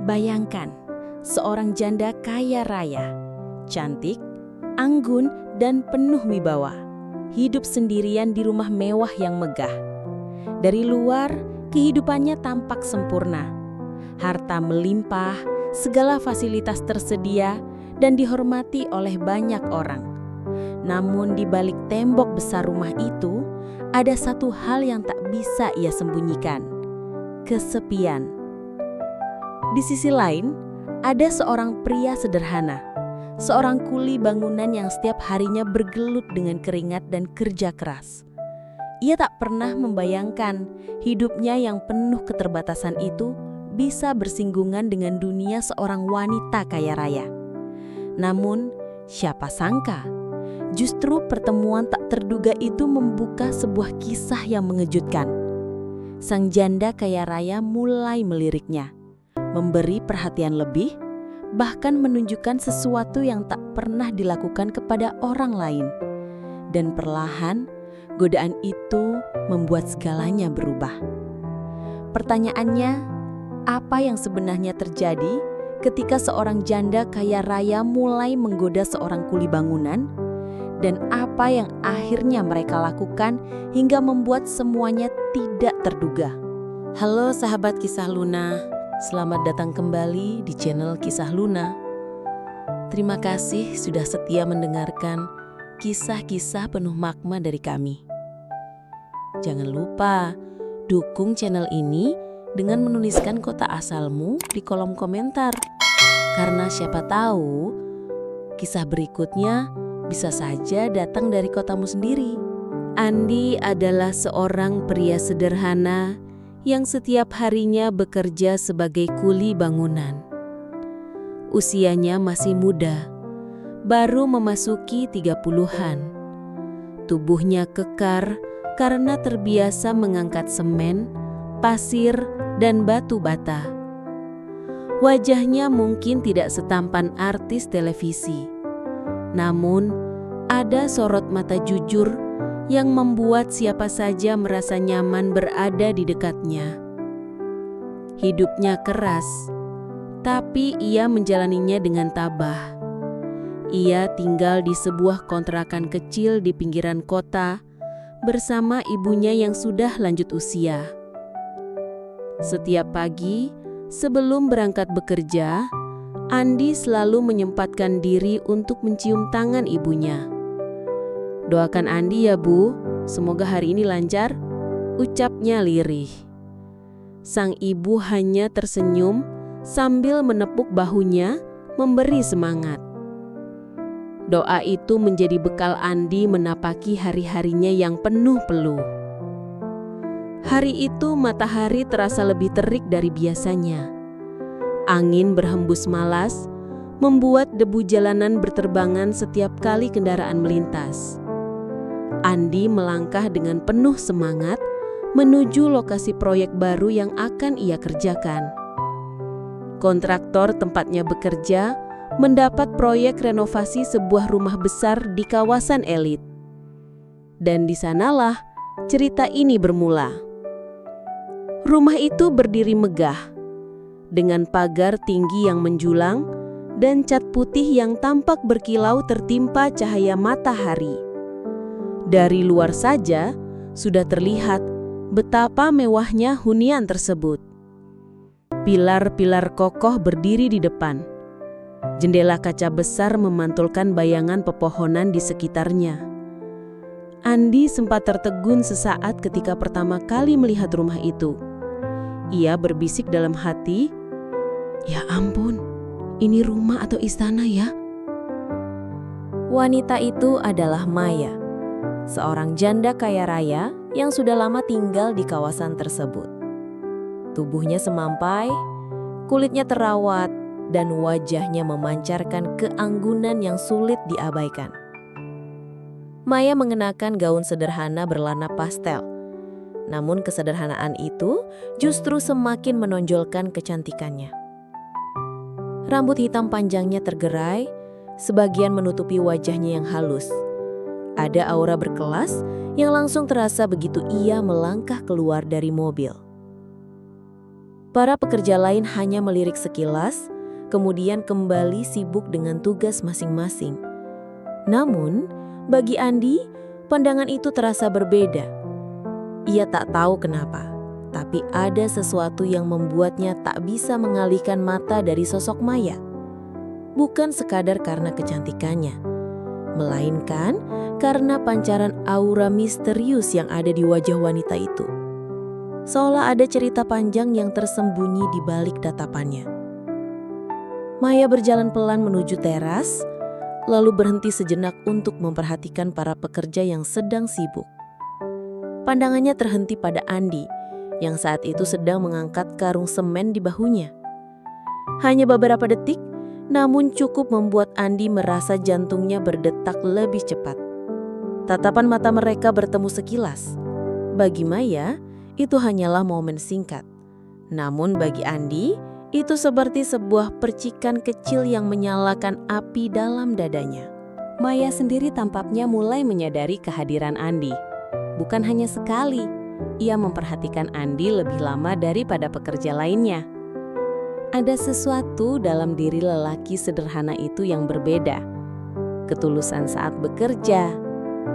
Bayangkan, seorang janda kaya raya, cantik, anggun, dan penuh wibawa, hidup sendirian di rumah mewah yang megah. Dari luar, kehidupannya tampak sempurna. Harta melimpah, segala fasilitas tersedia, dan dihormati oleh banyak orang. Namun di balik tembok besar rumah itu, ada satu hal yang tak bisa ia sembunyikan: kesepian. Di sisi lain, ada seorang pria sederhana, seorang kuli bangunan yang setiap harinya bergelut dengan keringat dan kerja keras. Ia tak pernah membayangkan hidupnya yang penuh keterbatasan itu bisa bersinggungan dengan dunia seorang wanita kaya raya. Namun, siapa sangka, justru pertemuan tak terduga itu membuka sebuah kisah yang mengejutkan. Sang janda kaya raya mulai meliriknya, memberi perhatian lebih, bahkan menunjukkan sesuatu yang tak pernah dilakukan kepada orang lain. Dan perlahan, godaan itu membuat segalanya berubah. Pertanyaannya, apa yang sebenarnya terjadi ketika seorang janda kaya raya mulai menggoda seorang kuli bangunan? Dan apa yang akhirnya mereka lakukan hingga membuat semuanya tidak terduga? Halo sahabat Kisah Luna, selamat datang kembali di channel Kisah Luna. Terima kasih sudah setia mendengarkan kisah-kisah penuh makna dari kami. Jangan lupa dukung channel ini dengan menuliskan kota asalmu di kolom komentar. Karena siapa tahu kisah berikutnya bisa saja datang dari kotamu sendiri. Andi adalah seorang pria sederhana yang setiap harinya bekerja sebagai kuli bangunan. Usianya masih muda, baru memasuki 30-an. Tubuhnya kekar karena terbiasa mengangkat semen, pasir, dan batu bata. Wajahnya mungkin tidak setampan artis televisi. Namun, ada sorot mata jujur yang membuat siapa saja merasa nyaman berada di dekatnya. Hidupnya keras, tapi ia menjalaninya dengan tabah. Ia tinggal di sebuah kontrakan kecil di pinggiran kota bersama ibunya yang sudah lanjut usia. Setiap pagi, sebelum berangkat bekerja, Andi selalu menyempatkan diri untuk mencium tangan ibunya. "Doakan Andi ya Bu, semoga hari ini lancar," ucapnya lirih. Sang ibu hanya tersenyum sambil menepuk bahunya, memberi semangat. Doa itu menjadi bekal Andi menapaki hari-harinya yang penuh peluh. Hari itu matahari terasa lebih terik dari biasanya. Angin berhembus malas, membuat debu jalanan berterbangan setiap kali kendaraan melintas. Andi melangkah dengan penuh semangat menuju lokasi proyek baru yang akan ia kerjakan. Kontraktor tempatnya bekerja mendapat proyek renovasi sebuah rumah besar di kawasan elit. Dan di sanalah cerita ini bermula. Rumah itu berdiri megah, dengan pagar tinggi yang menjulang dan cat putih yang tampak berkilau tertimpa cahaya matahari. Dari luar saja sudah terlihat betapa mewahnya hunian tersebut. Pilar-pilar kokoh berdiri di depan. Jendela kaca besar memantulkan bayangan pepohonan di sekitarnya. Andi sempat tertegun sesaat ketika pertama kali melihat rumah itu. Ia berbisik dalam hati, "Ya ampun, ini rumah atau istana ya?" Wanita itu adalah Maya, seorang janda kaya raya yang sudah lama tinggal di kawasan tersebut. Tubuhnya semampai, kulitnya terawat, dan wajahnya memancarkan keanggunan yang sulit diabaikan. Maya mengenakan gaun sederhana berwarna pastel. Namun kesederhanaan itu justru semakin menonjolkan kecantikannya. Rambut hitam panjangnya tergerai, sebagian menutupi wajahnya yang halus. Ada aura berkelas yang langsung terasa begitu ia melangkah keluar dari mobil. Para pekerja lain hanya melirik sekilas, kemudian kembali sibuk dengan tugas masing-masing. Namun, bagi Andi, pandangan itu terasa berbeda. Ia tak tahu kenapa, tapi ada sesuatu yang membuatnya tak bisa mengalihkan mata dari sosok Maya. Bukan sekadar karena kecantikannya, melainkan karena pancaran aura misterius yang ada di wajah wanita itu. Seolah ada cerita panjang yang tersembunyi di balik tatapannya. Maya berjalan pelan menuju teras, lalu berhenti sejenak untuk memperhatikan para pekerja yang sedang sibuk. Pandangannya terhenti pada Andi, yang saat itu sedang mengangkat karung semen di bahunya. Hanya beberapa detik, namun cukup membuat Andi merasa jantungnya berdetak lebih cepat. Tatapan mata mereka bertemu sekilas. Bagi Maya, itu hanyalah momen singkat. Namun bagi Andi, itu seperti sebuah percikan kecil yang menyalakan api dalam dadanya. Maya sendiri tampaknya mulai menyadari kehadiran Andi. Bukan hanya sekali, ia memperhatikan Andi lebih lama daripada pekerja lainnya. Ada sesuatu dalam diri lelaki sederhana itu yang berbeda. Ketulusan saat bekerja,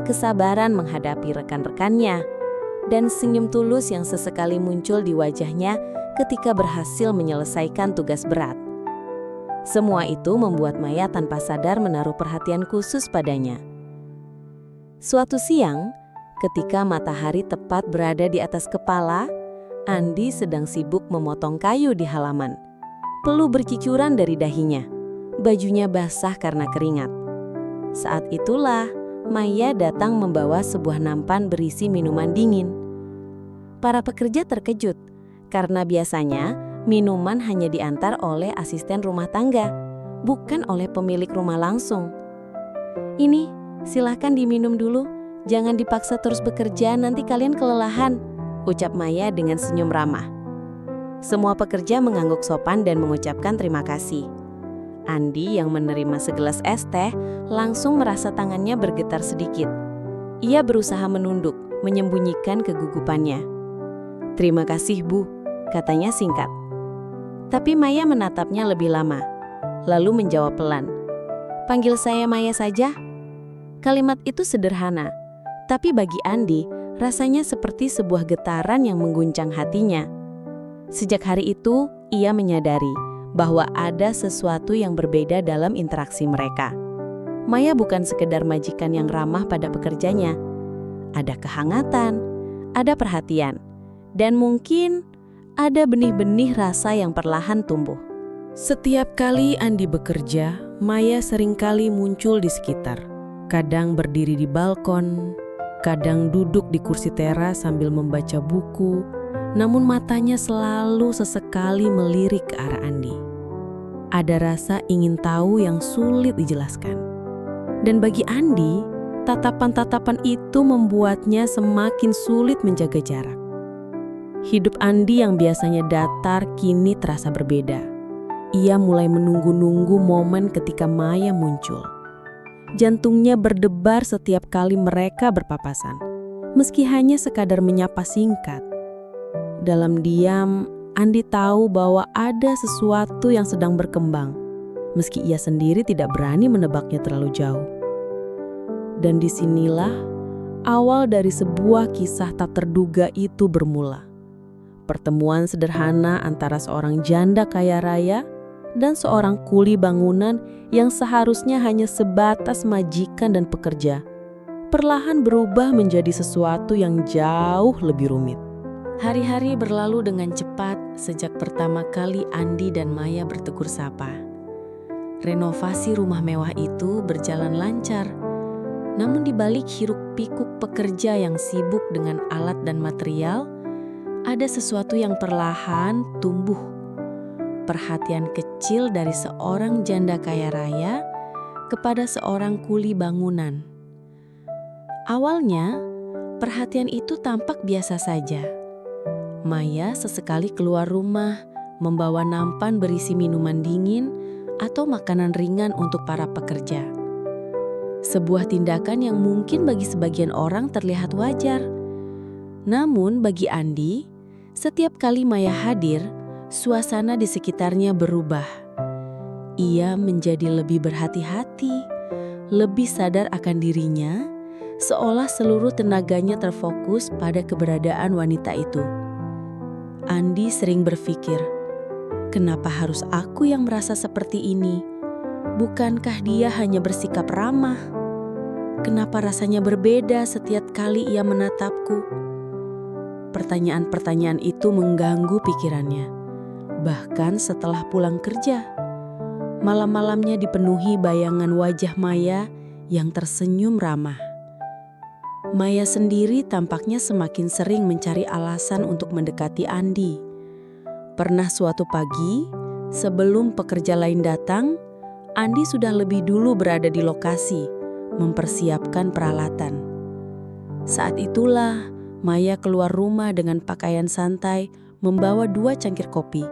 kesabaran menghadapi rekan-rekannya, dan senyum tulus yang sesekali muncul di wajahnya ketika berhasil menyelesaikan tugas berat. Semua itu membuat Maya tanpa sadar menaruh perhatian khusus padanya. Suatu siang, ketika matahari tepat berada di atas kepala, Andi sedang sibuk memotong kayu di halaman. Peluh berkicuran dari dahinya. Bajunya basah karena keringat. Saat itulah Maya datang membawa sebuah nampan berisi minuman dingin. Para pekerja terkejut karena biasanya minuman hanya diantar oleh asisten rumah tangga, bukan oleh pemilik rumah langsung. "Ini, silahkan diminum dulu. Jangan dipaksa terus bekerja, nanti kalian kelelahan," ucap Maya dengan senyum ramah. Semua pekerja mengangguk sopan dan mengucapkan terima kasih. Andi yang menerima segelas es teh langsung merasa tangannya bergetar sedikit. Ia berusaha menunduk, menyembunyikan kegugupannya. "Terima kasih, Bu," katanya singkat. Tapi Maya menatapnya lebih lama, lalu menjawab pelan, "Panggil saya Maya saja." Kalimat itu sederhana, tapi bagi Andi rasanya seperti sebuah getaran yang mengguncang hatinya. Sejak hari itu, ia menyadari bahwa ada sesuatu yang berbeda dalam interaksi mereka. Maya bukan sekedar majikan yang ramah pada pekerjanya. Ada kehangatan, ada perhatian, dan mungkin ada benih-benih rasa yang perlahan tumbuh. Setiap kali Andi bekerja, Maya seringkali muncul di sekitar. Kadang berdiri di balkon, kadang duduk di kursi teras sambil membaca buku, namun matanya selalu sesekali melirik ke arah Andi. Ada rasa ingin tahu yang sulit dijelaskan. Dan bagi Andi, tatapan-tatapan itu membuatnya semakin sulit menjaga jarak. Hidup Andi yang biasanya datar kini terasa berbeda. Ia mulai menunggu-nunggu momen ketika Maya muncul. Jantungnya berdebar setiap kali mereka berpapasan, meski hanya sekadar menyapa singkat. Dalam diam, Andi tahu bahwa ada sesuatu yang sedang berkembang, meski ia sendiri tidak berani menebaknya terlalu jauh. Dan disinilah awal dari sebuah kisah tak terduga itu bermula. Pertemuan sederhana antara seorang janda kaya raya dan seorang kuli bangunan yang seharusnya hanya sebatas majikan dan pekerja, perlahan berubah menjadi sesuatu yang jauh lebih rumit. Hari-hari berlalu dengan cepat sejak pertama kali Andi dan Maya bertegur sapa. Renovasi rumah mewah itu berjalan lancar, namun di balik hiruk-pikuk pekerja yang sibuk dengan alat dan material, ada sesuatu yang perlahan tumbuh. Perhatian kecil dari seorang janda kaya raya kepada seorang kuli bangunan. Awalnya, perhatian itu tampak biasa saja. Maya sesekali keluar rumah, membawa nampan berisi minuman dingin atau makanan ringan untuk para pekerja. Sebuah tindakan yang mungkin bagi sebagian orang terlihat wajar. Namun bagi Andi, setiap kali Maya hadir, Suasana di sekitarnya berubah. Ia menjadi lebih berhati-hati, lebih sadar akan dirinya, seolah seluruh tenaganya terfokus pada keberadaan wanita itu. Andi sering berpikir, kenapa harus aku yang merasa seperti ini? Bukankah dia hanya bersikap ramah? Kenapa rasanya berbeda setiap kali ia menatapku? Pertanyaan-pertanyaan itu mengganggu pikirannya. Bahkan setelah pulang kerja, malam-malamnya dipenuhi bayangan wajah Maya yang tersenyum ramah. Maya sendiri tampaknya semakin sering mencari alasan untuk mendekati Andi. Pernah suatu pagi, sebelum pekerja lain datang, Andi sudah lebih dulu berada di lokasi, mempersiapkan peralatan. Saat itulah Maya keluar rumah dengan pakaian santai, membawa 2 cangkir kopi.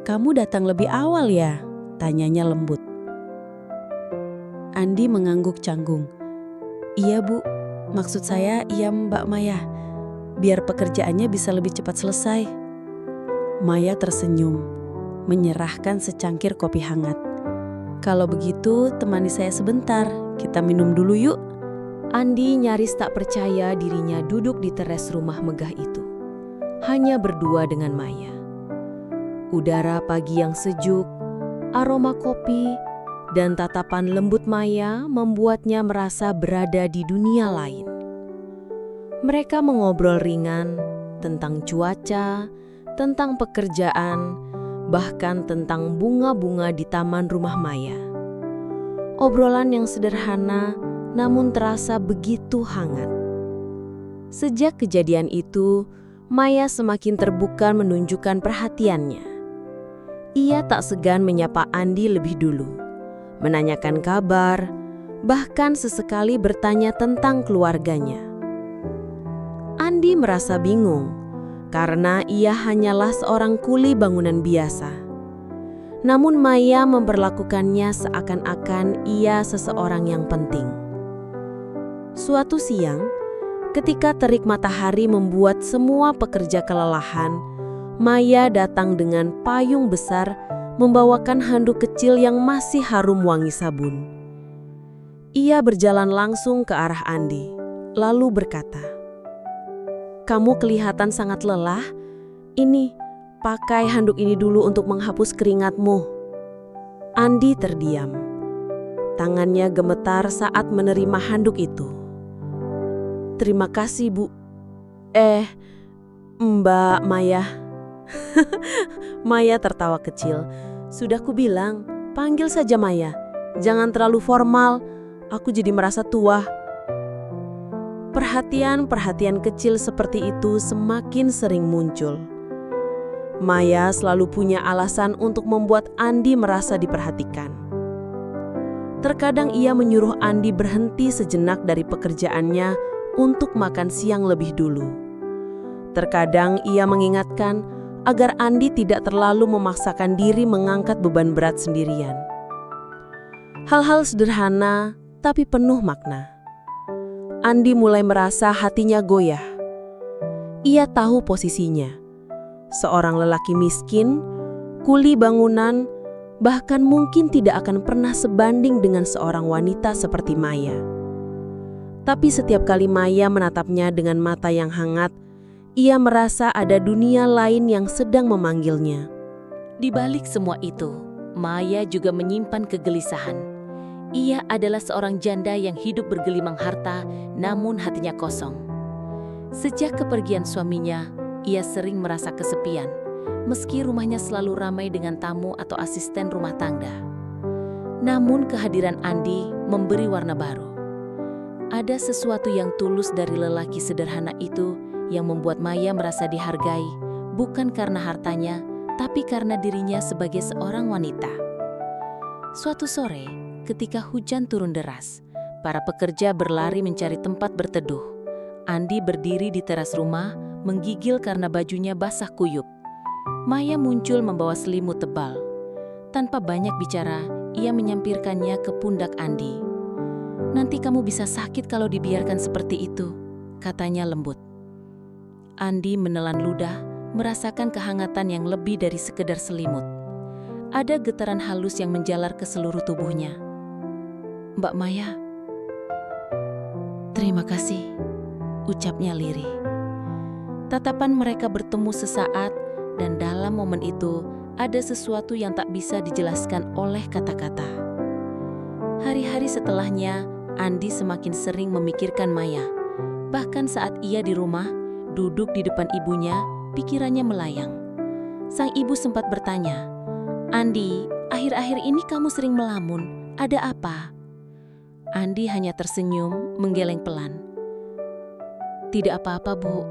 "Kamu datang lebih awal ya?" tanyanya lembut. Andi mengangguk canggung. "Iya Bu, maksud saya iya Mbak Maya, biar pekerjaannya bisa lebih cepat selesai." Maya tersenyum, menyerahkan secangkir kopi hangat. "Kalau begitu temani saya sebentar, kita minum dulu yuk." Andi nyaris tak percaya dirinya duduk di teras rumah megah itu, hanya berdua dengan Maya. Udara pagi yang sejuk, aroma kopi, dan tatapan lembut Maya membuatnya merasa berada di dunia lain. Mereka mengobrol ringan tentang cuaca, tentang pekerjaan, bahkan tentang bunga-bunga di taman rumah Maya. Obrolan yang sederhana namun terasa begitu hangat. Sejak kejadian itu, Maya semakin terbuka menunjukkan perhatiannya. Ia tak segan menyapa Andi lebih dulu, menanyakan kabar, bahkan sesekali bertanya tentang keluarganya. Andi merasa bingung karena ia hanyalah seorang kuli bangunan biasa. Namun Maya memperlakukannya seakan-akan ia seseorang yang penting. Suatu siang, ketika terik matahari membuat semua pekerja kelelahan, Maya datang dengan payung besar, membawakan handuk kecil yang masih harum wangi sabun. Ia berjalan langsung ke arah Andi, lalu berkata, "Kamu kelihatan sangat lelah. Ini, pakai handuk ini dulu untuk menghapus keringatmu." Andi terdiam. Tangannya gemetar saat menerima handuk itu. "Terima kasih, Bu." Mbak Maya." Maya tertawa kecil. "Sudah kubilang, panggil saja Maya. Jangan terlalu formal, aku jadi merasa tua." Perhatian-perhatian kecil seperti itu semakin sering muncul. Maya selalu punya alasan untuk membuat Andi merasa diperhatikan. Terkadang ia menyuruh Andi berhenti sejenak dari pekerjaannya untuk makan siang lebih dulu. Terkadang ia mengingatkan agar Andi tidak terlalu memaksakan diri mengangkat beban berat sendirian. Hal-hal sederhana tapi penuh makna. Andi mulai merasa hatinya goyah. Ia tahu posisinya. Seorang lelaki miskin, kuli bangunan, bahkan mungkin tidak akan pernah sebanding dengan seorang wanita seperti Maya. Tapi setiap kali Maya menatapnya dengan mata yang hangat, ia merasa ada dunia lain yang sedang memanggilnya. Di balik semua itu, Maya juga menyimpan kegelisahan. Ia adalah seorang janda yang hidup bergelimang harta, namun hatinya kosong. Sejak kepergian suaminya, ia sering merasa kesepian, meski rumahnya selalu ramai dengan tamu atau asisten rumah tangga. Namun kehadiran Andi memberi warna baru. Ada sesuatu yang tulus dari lelaki sederhana itu yang membuat Maya merasa dihargai, bukan karena hartanya, tapi karena dirinya sebagai seorang wanita. Suatu sore, ketika hujan turun deras, para pekerja berlari mencari tempat berteduh. Andi berdiri di teras rumah, menggigil karena bajunya basah kuyup. Maya muncul membawa selimut tebal. Tanpa banyak bicara, ia menyampirkannya ke pundak Andi. "Nanti kamu bisa sakit kalau dibiarkan seperti itu," katanya lembut. Andi menelan ludah, merasakan kehangatan yang lebih dari sekedar selimut. Ada getaran halus yang menjalar ke seluruh tubuhnya. "Mbak Maya." "Terima kasih," ucapnya lirih. Tatapan mereka bertemu sesaat, dan dalam momen itu ada sesuatu yang tak bisa dijelaskan oleh kata-kata. Hari-hari setelahnya, Andi semakin sering memikirkan Maya. Bahkan saat ia di rumah, duduk di depan ibunya, pikirannya melayang. Sang ibu sempat bertanya, "Andi, akhir-akhir ini kamu sering melamun. Ada apa?" Andi hanya tersenyum, menggeleng pelan. "Tidak apa-apa, Bu.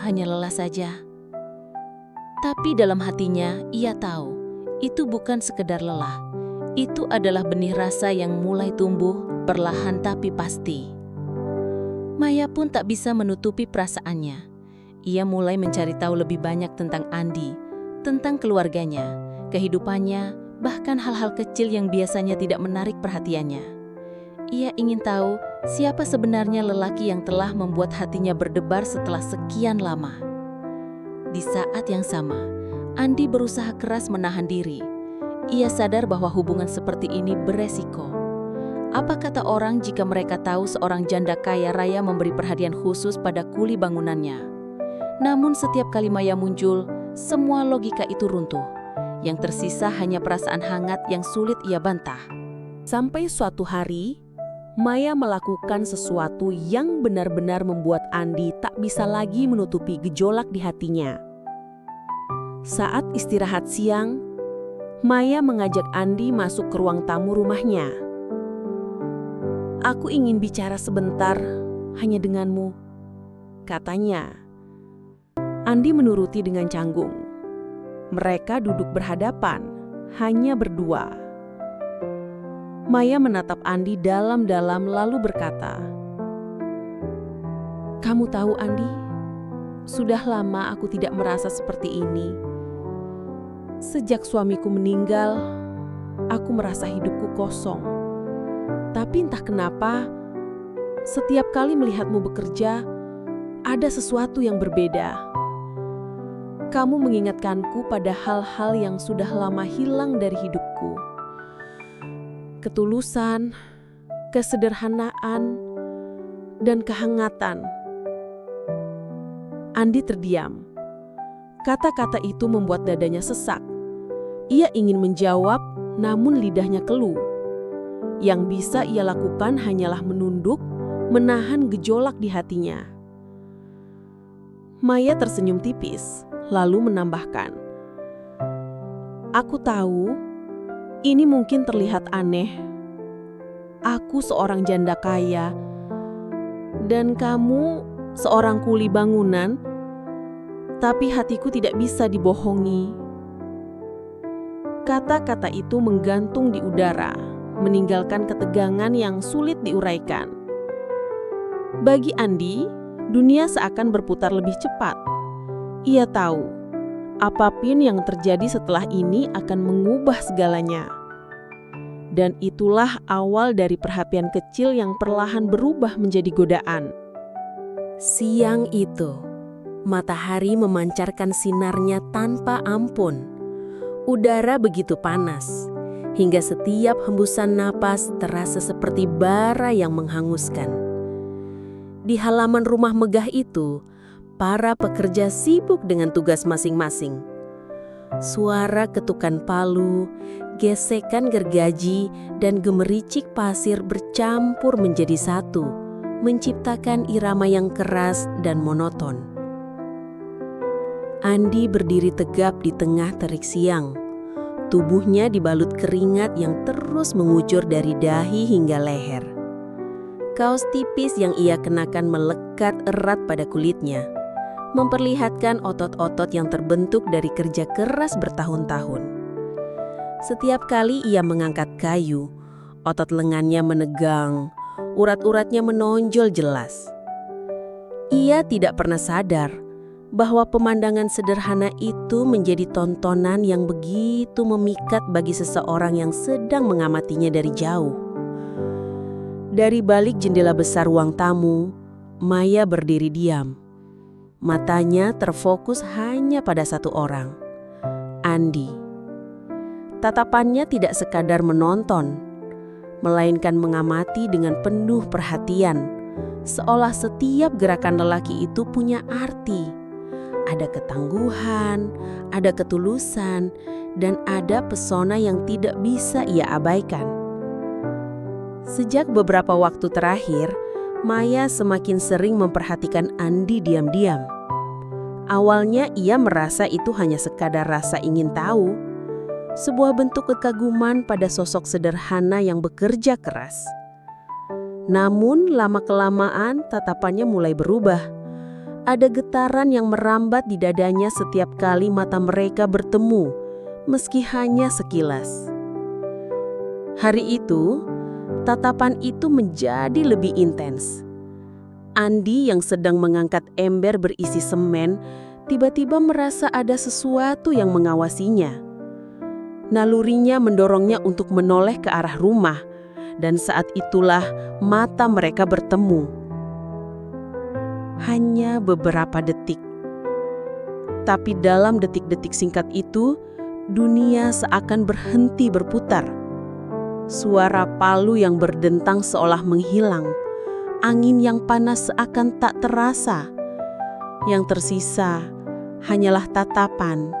Hanya lelah saja." Tapi dalam hatinya, ia tahu, itu bukan sekedar lelah. Itu adalah benih rasa yang mulai tumbuh, perlahan tapi pasti. Maya pun tak bisa menutupi perasaannya. Ia mulai mencari tahu lebih banyak tentang Andi, tentang keluarganya, kehidupannya, bahkan hal-hal kecil yang biasanya tidak menarik perhatiannya. Ia ingin tahu siapa sebenarnya lelaki yang telah membuat hatinya berdebar setelah sekian lama. Di saat yang sama, Andi berusaha keras menahan diri. Ia sadar bahwa hubungan seperti ini beresiko. Apa kata orang jika mereka tahu seorang janda kaya raya memberi perhatian khusus pada kuli bangunannya? Namun setiap kali Maya muncul, semua logika itu runtuh. Yang tersisa hanya perasaan hangat yang sulit ia bantah. Sampai suatu hari, Maya melakukan sesuatu yang benar-benar membuat Andi tak bisa lagi menutupi gejolak di hatinya. Saat istirahat siang, Maya mengajak Andi masuk ke ruang tamu rumahnya. "Aku ingin bicara sebentar, hanya denganmu," katanya. Andi menuruti dengan canggung. Mereka duduk berhadapan, hanya berdua. Maya menatap Andi dalam-dalam lalu berkata, "Kamu tahu, Andi, sudah lama aku tidak merasa seperti ini. Sejak suamiku meninggal, aku merasa hidupku kosong. Tapi entah kenapa, setiap kali melihatmu bekerja, ada sesuatu yang berbeda. Kamu mengingatkanku pada hal-hal yang sudah lama hilang dari hidupku. Ketulusan, kesederhanaan, dan kehangatan." Andi terdiam. Kata-kata itu membuat dadanya sesak. Ia ingin menjawab, namun lidahnya keluh. Yang bisa ia lakukan hanyalah menunduk, menahan gejolak di hatinya. Maya tersenyum tipis, lalu menambahkan, "Aku tahu, ini mungkin terlihat aneh. Aku seorang janda kaya, dan kamu seorang kuli bangunan, tapi hatiku tidak bisa dibohongi." Kata-kata itu menggantung di udara, meninggalkan ketegangan yang sulit diuraikan. Bagi Andi, dunia seakan berputar lebih cepat. Ia tahu, apapun yang terjadi setelah ini akan mengubah segalanya. Dan itulah awal dari perhatian kecil yang perlahan berubah menjadi godaan. Siang itu, matahari memancarkan sinarnya tanpa ampun. Udara begitu panas, hingga setiap hembusan napas terasa seperti bara yang menghanguskan. Di halaman rumah megah itu, para pekerja sibuk dengan tugas masing-masing. Suara ketukan palu, gesekan gergaji, dan gemericik pasir bercampur menjadi satu, menciptakan irama yang keras dan monoton. Andi berdiri tegap di tengah terik siang. Tubuhnya dibalut keringat yang terus mengucur dari dahi hingga leher. Kaos tipis yang ia kenakan melekat erat pada kulitnya, memperlihatkan otot-otot yang terbentuk dari kerja keras bertahun-tahun. Setiap kali ia mengangkat kayu, otot lengannya menegang, urat-uratnya menonjol jelas. Ia tidak pernah sadar bahwa pemandangan sederhana itu menjadi tontonan yang begitu memikat bagi seseorang yang sedang mengamatinya dari jauh. Dari balik jendela besar ruang tamu, Maya berdiri diam. Matanya terfokus hanya pada satu orang, Andi. Tatapannya tidak sekadar menonton, melainkan mengamati dengan penuh perhatian, seolah setiap gerakan lelaki itu punya arti. Ada ketangguhan, ada ketulusan, dan ada pesona yang tidak bisa ia abaikan. Sejak beberapa waktu terakhir, Maya semakin sering memperhatikan Andi diam-diam. Awalnya ia merasa itu hanya sekadar rasa ingin tahu, sebuah bentuk kekaguman pada sosok sederhana yang bekerja keras. Namun lama-kelamaan tatapannya mulai berubah. Ada getaran yang merambat di dadanya setiap kali mata mereka bertemu, meski hanya sekilas. Hari itu, tatapan itu menjadi lebih intens. Andi yang sedang mengangkat ember berisi semen, tiba-tiba merasa ada sesuatu yang mengawasinya. Nalurinya mendorongnya untuk menoleh ke arah rumah, dan saat itulah mata mereka bertemu. Hanya beberapa detik. Tapi dalam detik-detik singkat itu, dunia seakan berhenti berputar. Suara palu yang berdentang seolah menghilang. Angin yang panas seakan tak terasa. Yang tersisa hanyalah tatapan.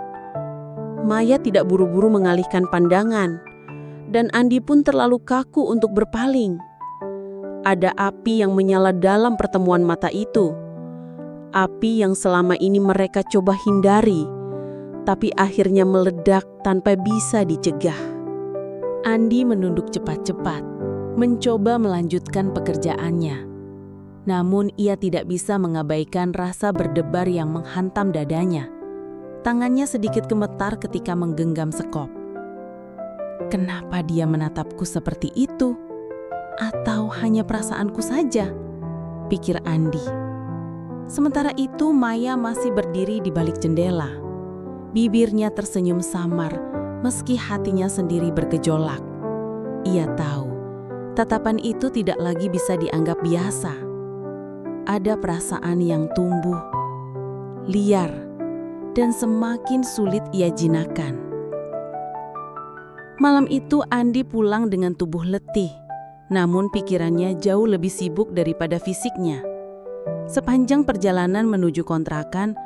Maya tidak buru-buru mengalihkan pandangan, dan Andi pun terlalu kaku untuk berpaling. Ada api yang menyala dalam pertemuan mata itu. Api yang selama ini mereka coba hindari, tapi akhirnya meledak tanpa bisa dicegah. Andi menunduk cepat-cepat, mencoba melanjutkan pekerjaannya. Namun ia tidak bisa mengabaikan rasa berdebar yang menghantam dadanya. Tangannya sedikit gemetar ketika menggenggam sekop. Kenapa dia menatapku seperti itu? Atau hanya perasaanku saja? Pikir Andi. Sementara itu Maya masih berdiri di balik jendela. Bibirnya tersenyum samar, meski hatinya sendiri bergejolak. Ia tahu, tatapan itu tidak lagi bisa dianggap biasa. Ada perasaan yang tumbuh, liar, dan semakin sulit ia jinakkan. Malam itu Andi pulang dengan tubuh letih, namun pikirannya jauh lebih sibuk daripada fisiknya. Sepanjang perjalanan menuju kontrakan,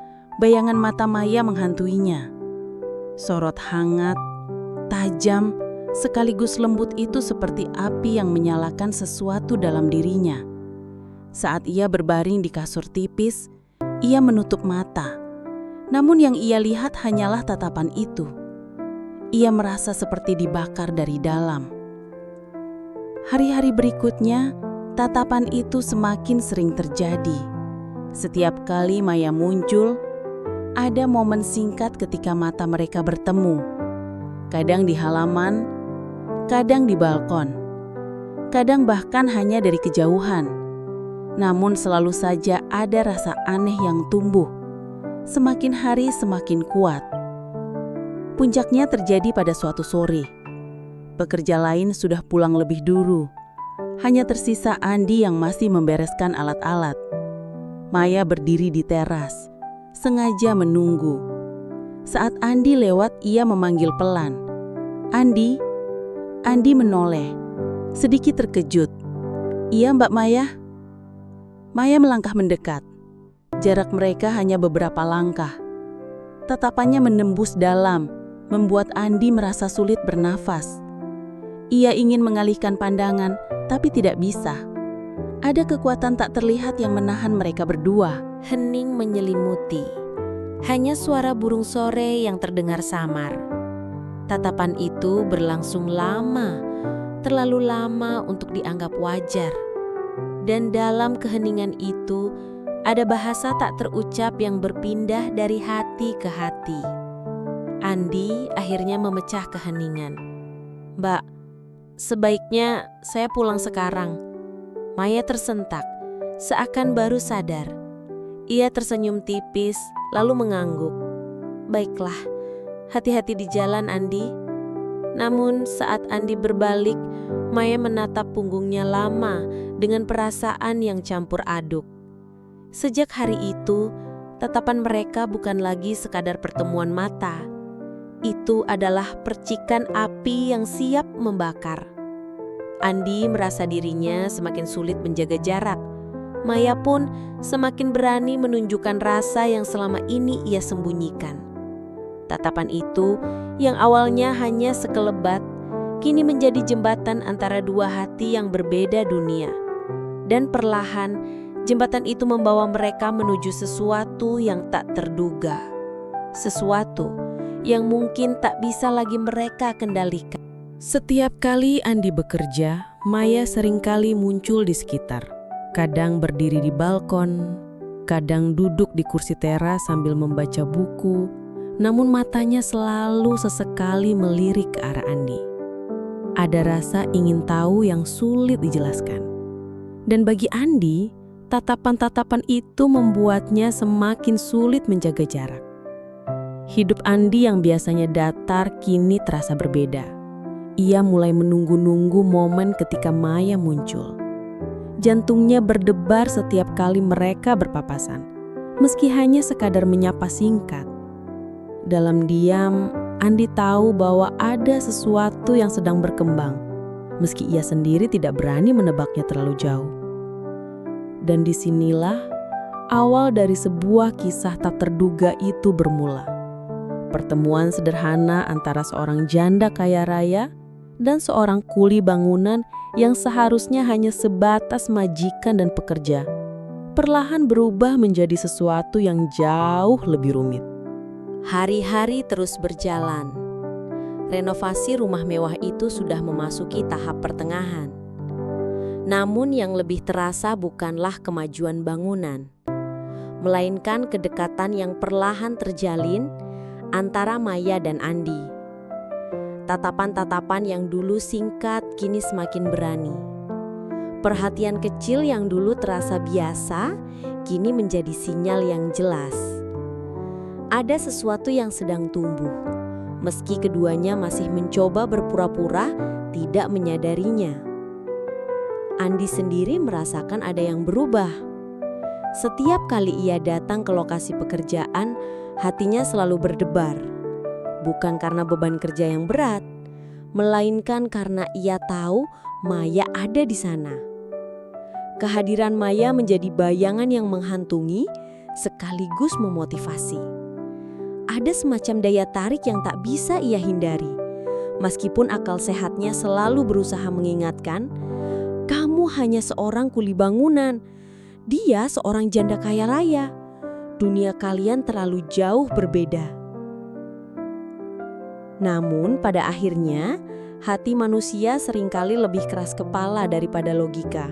bayangan mata Maya menghantuinya. Sorot hangat, tajam, sekaligus lembut itu seperti api yang menyalakan sesuatu dalam dirinya. Saat ia berbaring di kasur tipis, ia menutup mata. Namun yang ia lihat hanyalah tatapan itu. Ia merasa seperti dibakar dari dalam. Hari-hari berikutnya, tatapan itu semakin sering terjadi. Setiap kali Maya muncul, ada momen singkat ketika mata mereka bertemu. Kadang di halaman, kadang di balkon, kadang bahkan hanya dari kejauhan. Namun selalu saja ada rasa aneh yang tumbuh. Semakin hari semakin kuat. Puncaknya terjadi pada suatu sore. Pekerja lain sudah pulang lebih dulu. Hanya tersisa Andi yang masih membereskan alat-alat. Maya berdiri di teras, sengaja menunggu. Saat Andi lewat, ia memanggil pelan. "Andi." Andi menoleh, sedikit terkejut. "Iya, Mbak Maya." Maya melangkah mendekat. Jarak mereka hanya beberapa langkah. Tatapannya menembus dalam, membuat Andi merasa sulit bernafas. Ia ingin mengalihkan pandangan, tapi tidak bisa. Ada kekuatan tak terlihat yang menahan mereka berdua. Hening menyelimuti. Hanya suara burung sore yang terdengar samar. Tatapan itu berlangsung lama, terlalu lama untuk dianggap wajar. Dan dalam keheningan itu, ada bahasa tak terucap yang berpindah dari hati ke hati. Andi akhirnya memecah keheningan. "Mbak, sebaiknya saya pulang sekarang." Maya tersentak, seakan baru sadar. Ia tersenyum tipis, lalu mengangguk. "Baiklah, hati-hati di jalan, Andi." Namun saat Andi berbalik, Maya menatap punggungnya lama dengan perasaan yang campur aduk. Sejak hari itu, Tatapan mereka bukan lagi sekadar pertemuan mata. Itu adalah percikan api yang siap membakar. Andi merasa dirinya semakin sulit menjaga jarak. Maya pun semakin berani menunjukkan rasa yang selama ini ia sembunyikan. Tatapan itu yang awalnya hanya sekelebat, kini menjadi jembatan antara dua hati yang berbeda dunia. Dan perlahan, jembatan itu membawa mereka menuju sesuatu yang tak terduga. Sesuatu yang mungkin tak bisa lagi mereka kendalikan. Setiap kali Andi bekerja, Maya seringkali muncul di sekitar. Kadang berdiri di balkon, kadang duduk di kursi teras sambil membaca buku, namun matanya selalu sesekali melirik ke arah Andi. Ada rasa ingin tahu yang sulit dijelaskan. Dan bagi Andi, tatapan-tatapan itu membuatnya semakin sulit menjaga jarak. Hidup Andi yang biasanya datar kini terasa berbeda. Ia mulai menunggu-nunggu momen ketika Maya muncul. Jantungnya berdebar setiap kali mereka berpapasan, meski hanya sekadar menyapa singkat. Dalam diam, Andi tahu bahwa ada sesuatu yang sedang berkembang, meski ia sendiri tidak berani menebaknya terlalu jauh. Dan disinilah awal dari sebuah kisah tak terduga itu bermula. Pertemuan sederhana antara seorang janda kaya raya dan seorang kuli bangunan yang seharusnya hanya sebatas majikan dan pekerja, perlahan berubah menjadi sesuatu yang jauh lebih rumit. Hari-hari terus berjalan. Renovasi rumah mewah itu sudah memasuki tahap pertengahan. Namun yang lebih terasa bukanlah kemajuan bangunan, melainkan kedekatan yang perlahan terjalin antara Maya dan Andi. Tatapan-tatapan yang dulu singkat kini semakin berani. Perhatian kecil yang dulu terasa biasa kini menjadi sinyal yang jelas. Ada sesuatu yang sedang tumbuh, meski keduanya masih mencoba berpura-pura tidak menyadarinya. Andi sendiri merasakan ada yang berubah. Setiap kali ia datang ke lokasi pekerjaan, hatinya selalu berdebar. Bukan karena beban kerja yang berat, melainkan karena ia tahu Maya ada di sana. Kehadiran Maya menjadi bayangan yang menghantungi sekaligus memotivasi. Ada semacam daya tarik yang tak bisa ia hindari. Meskipun akal sehatnya selalu berusaha mengingatkan, kamu hanya seorang kuli bangunan, dia seorang janda kaya raya. Dunia kalian terlalu jauh berbeda. Namun pada akhirnya, hati manusia seringkali lebih keras kepala daripada logika.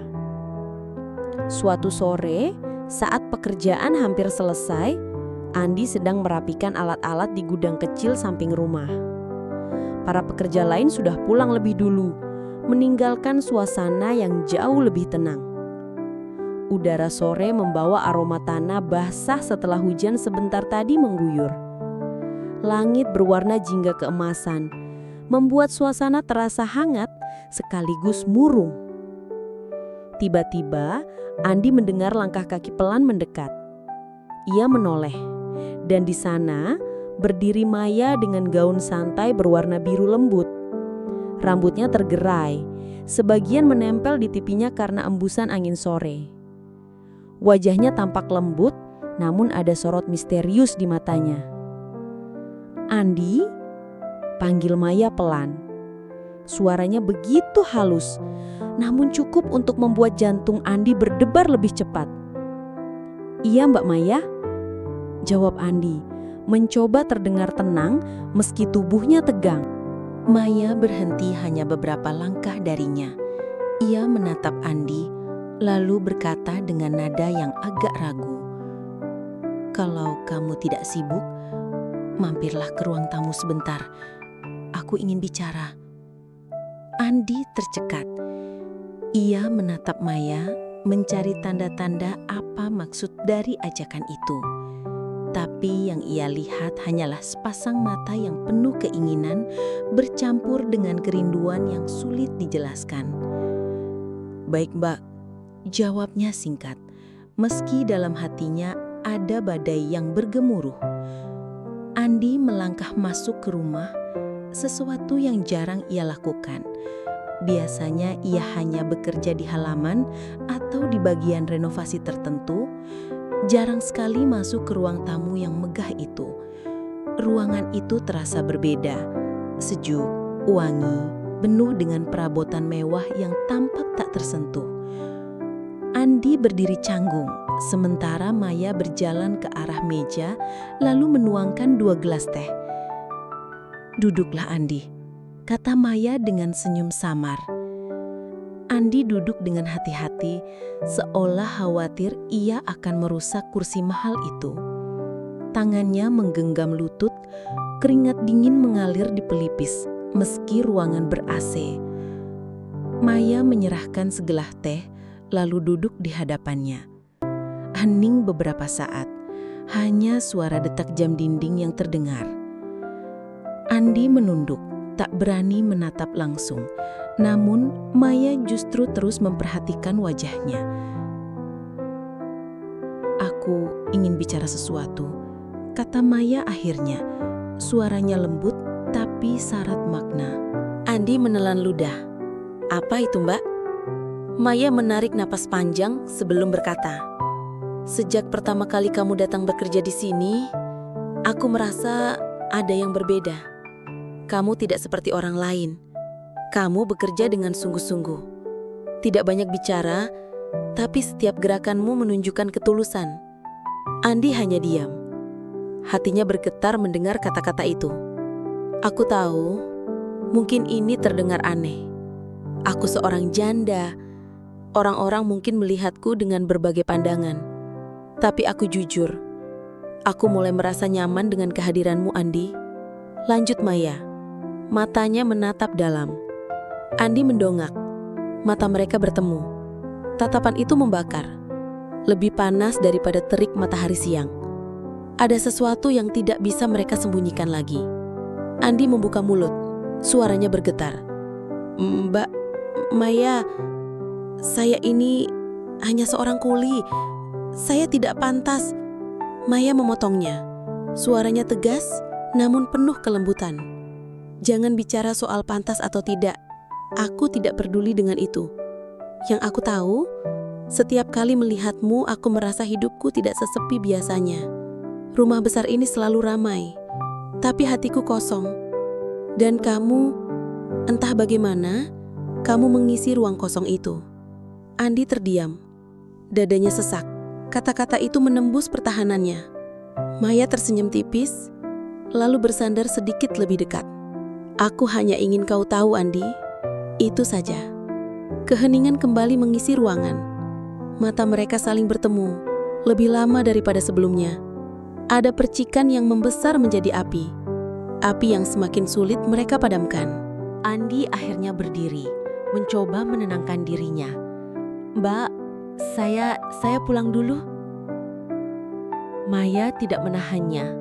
Suatu sore, saat pekerjaan hampir selesai, Andi sedang merapikan alat-alat di gudang kecil samping rumah. Para pekerja lain sudah pulang lebih dulu, meninggalkan suasana yang jauh lebih tenang. Udara sore membawa aroma tanah basah setelah hujan sebentar tadi mengguyur. Langit berwarna jingga keemasan, membuat suasana terasa hangat sekaligus murung. Tiba-tiba, Andi mendengar langkah kaki pelan mendekat. Ia menoleh, dan di sana berdiri Maya dengan gaun santai berwarna biru lembut. Rambutnya tergerai, sebagian menempel di pipinya karena embusan angin sore. Wajahnya tampak lembut, namun ada sorot misterius di matanya. "Andi?" panggil Maya pelan. Suaranya begitu halus, namun cukup untuk membuat jantung Andi berdebar lebih cepat. "Iya, Mbak Maya," jawab Andi, mencoba terdengar tenang meski tubuhnya tegang. Maya berhenti hanya beberapa langkah darinya. Ia menatap Andi, lalu berkata dengan nada yang agak ragu, "Kalau kamu tidak sibuk, mampirlah ke ruang tamu sebentar. Aku ingin bicara." Andi tercekat. Ia menatap Maya, mencari tanda-tanda apa maksud dari ajakan itu. Tapi yang ia lihat hanyalah sepasang mata yang penuh keinginan bercampur dengan kerinduan yang sulit dijelaskan. "Baik, Mbak," jawabnya singkat, meski dalam hatinya ada badai yang bergemuruh. Andi melangkah masuk ke rumah, sesuatu yang jarang ia lakukan. Biasanya ia hanya bekerja di halaman atau di bagian renovasi tertentu, jarang sekali masuk ke ruang tamu yang megah itu. Ruangan itu terasa berbeda, sejuk, wangi, penuh dengan perabotan mewah yang tampak tak tersentuh. Andi berdiri canggung, sementara Maya berjalan ke arah meja lalu menuangkan 2 gelas teh. "Duduklah Andi," kata Maya dengan senyum samar. Andi duduk dengan hati-hati, seolah khawatir ia akan merusak kursi mahal itu. Tangannya menggenggam lutut, keringat dingin mengalir di pelipis, meski ruangan ber-AC. Maya menyerahkan segelas teh, lalu duduk di hadapannya. Hening beberapa saat, hanya suara detak jam dinding yang terdengar. Andi menunduk, tak berani menatap langsung. Namun, Maya justru terus memperhatikan wajahnya. "Aku ingin bicara sesuatu," kata Maya akhirnya. Suaranya lembut tapi syarat makna. Andi menelan ludah. "Apa itu, Mbak?" Maya menarik napas panjang sebelum berkata, "Sejak pertama kali kamu datang bekerja di sini, aku merasa ada yang berbeda. Kamu tidak seperti orang lain. Kamu bekerja dengan sungguh-sungguh. Tidak banyak bicara, tapi setiap gerakanmu menunjukkan ketulusan." Andi hanya diam. Hatinya bergetar mendengar kata-kata itu. "Aku tahu, mungkin ini terdengar aneh. Aku seorang janda. Orang-orang mungkin melihatku dengan berbagai pandangan. Tapi aku jujur, aku mulai merasa nyaman dengan kehadiranmu, Andi." Lanjut Maya. Matanya menatap dalam. Andi mendongak. Mata mereka bertemu. Tatapan itu membakar. Lebih panas daripada terik matahari siang. Ada sesuatu yang tidak bisa mereka sembunyikan lagi. Andi membuka mulut. Suaranya bergetar. "Mbak Maya, saya ini hanya seorang kuli. Saya tidak pantas." Maya memotongnya. Suaranya tegas, namun penuh kelembutan. "Jangan bicara soal pantas atau tidak. Aku tidak peduli dengan itu. Yang aku tahu, setiap kali melihatmu, aku merasa hidupku tidak sesepi biasanya. Rumah besar ini selalu ramai, tapi hatiku kosong. Dan kamu, entah bagaimana, kamu mengisi ruang kosong itu." Andi terdiam. Dadanya sesak. Kata-kata itu menembus pertahanannya. Maya tersenyum tipis, lalu bersandar sedikit lebih dekat. "Aku hanya ingin kau tahu, Andi. Itu saja." Keheningan kembali mengisi ruangan. Mata mereka saling bertemu, lebih lama daripada sebelumnya. Ada percikan yang membesar menjadi api. Api yang semakin sulit mereka padamkan. Andi akhirnya berdiri, mencoba menenangkan dirinya. "Mbak, saya pulang dulu." Maya tidak menahannya.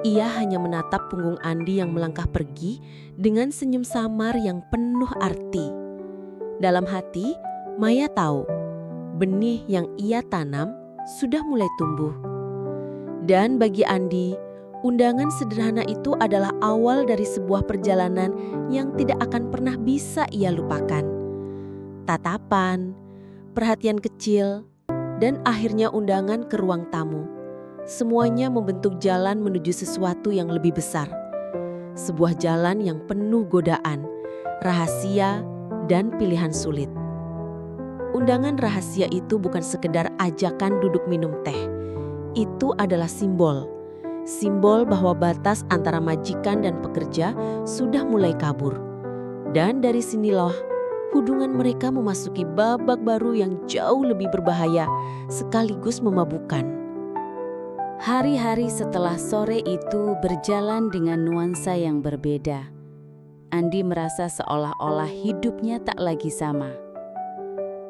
Ia hanya menatap punggung Andi yang melangkah pergi dengan senyum samar yang penuh arti. Dalam hati, Maya tahu benih yang ia tanam sudah mulai tumbuh. Dan bagi Andi, undangan sederhana itu adalah awal dari sebuah perjalanan yang tidak akan pernah bisa ia lupakan. Tatapan, perhatian kecil, dan akhirnya undangan ke ruang tamu. Semuanya membentuk jalan menuju sesuatu yang lebih besar. Sebuah jalan yang penuh godaan, rahasia, dan pilihan sulit. Undangan rahasia itu bukan sekedar ajakan duduk minum teh. Itu adalah simbol. Simbol bahwa batas antara majikan dan pekerja sudah mulai kabur. Dan dari sinilah hubungan mereka memasuki babak baru yang jauh lebih berbahaya sekaligus memabukkan. Hari-hari setelah sore itu berjalan dengan nuansa yang berbeda. Andi merasa seolah-olah hidupnya tak lagi sama.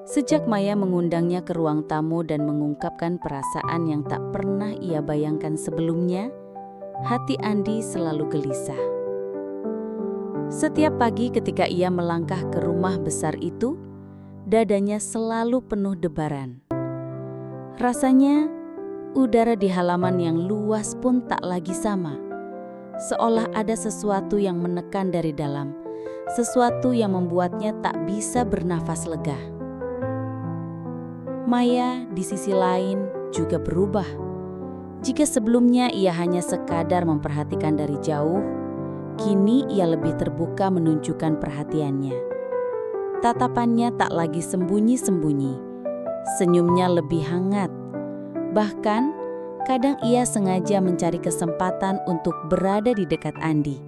Sejak Maya mengundangnya ke ruang tamu dan mengungkapkan perasaan yang tak pernah ia bayangkan sebelumnya, hati Andi selalu gelisah. Setiap pagi ketika ia melangkah ke rumah besar itu, dadanya selalu penuh debaran. Rasanya Udara di halaman yang luas pun tak lagi sama. Seolah ada sesuatu yang menekan dari dalam, sesuatu yang membuatnya tak bisa bernafas lega. Maya di sisi lain juga berubah. Jika sebelumnya ia hanya sekadar memperhatikan dari jauh, kini ia lebih terbuka menunjukkan perhatiannya. Tatapannya tak lagi sembunyi-sembunyi, senyumnya lebih hangat. Bahkan, kadang ia sengaja mencari kesempatan untuk berada di dekat Andi.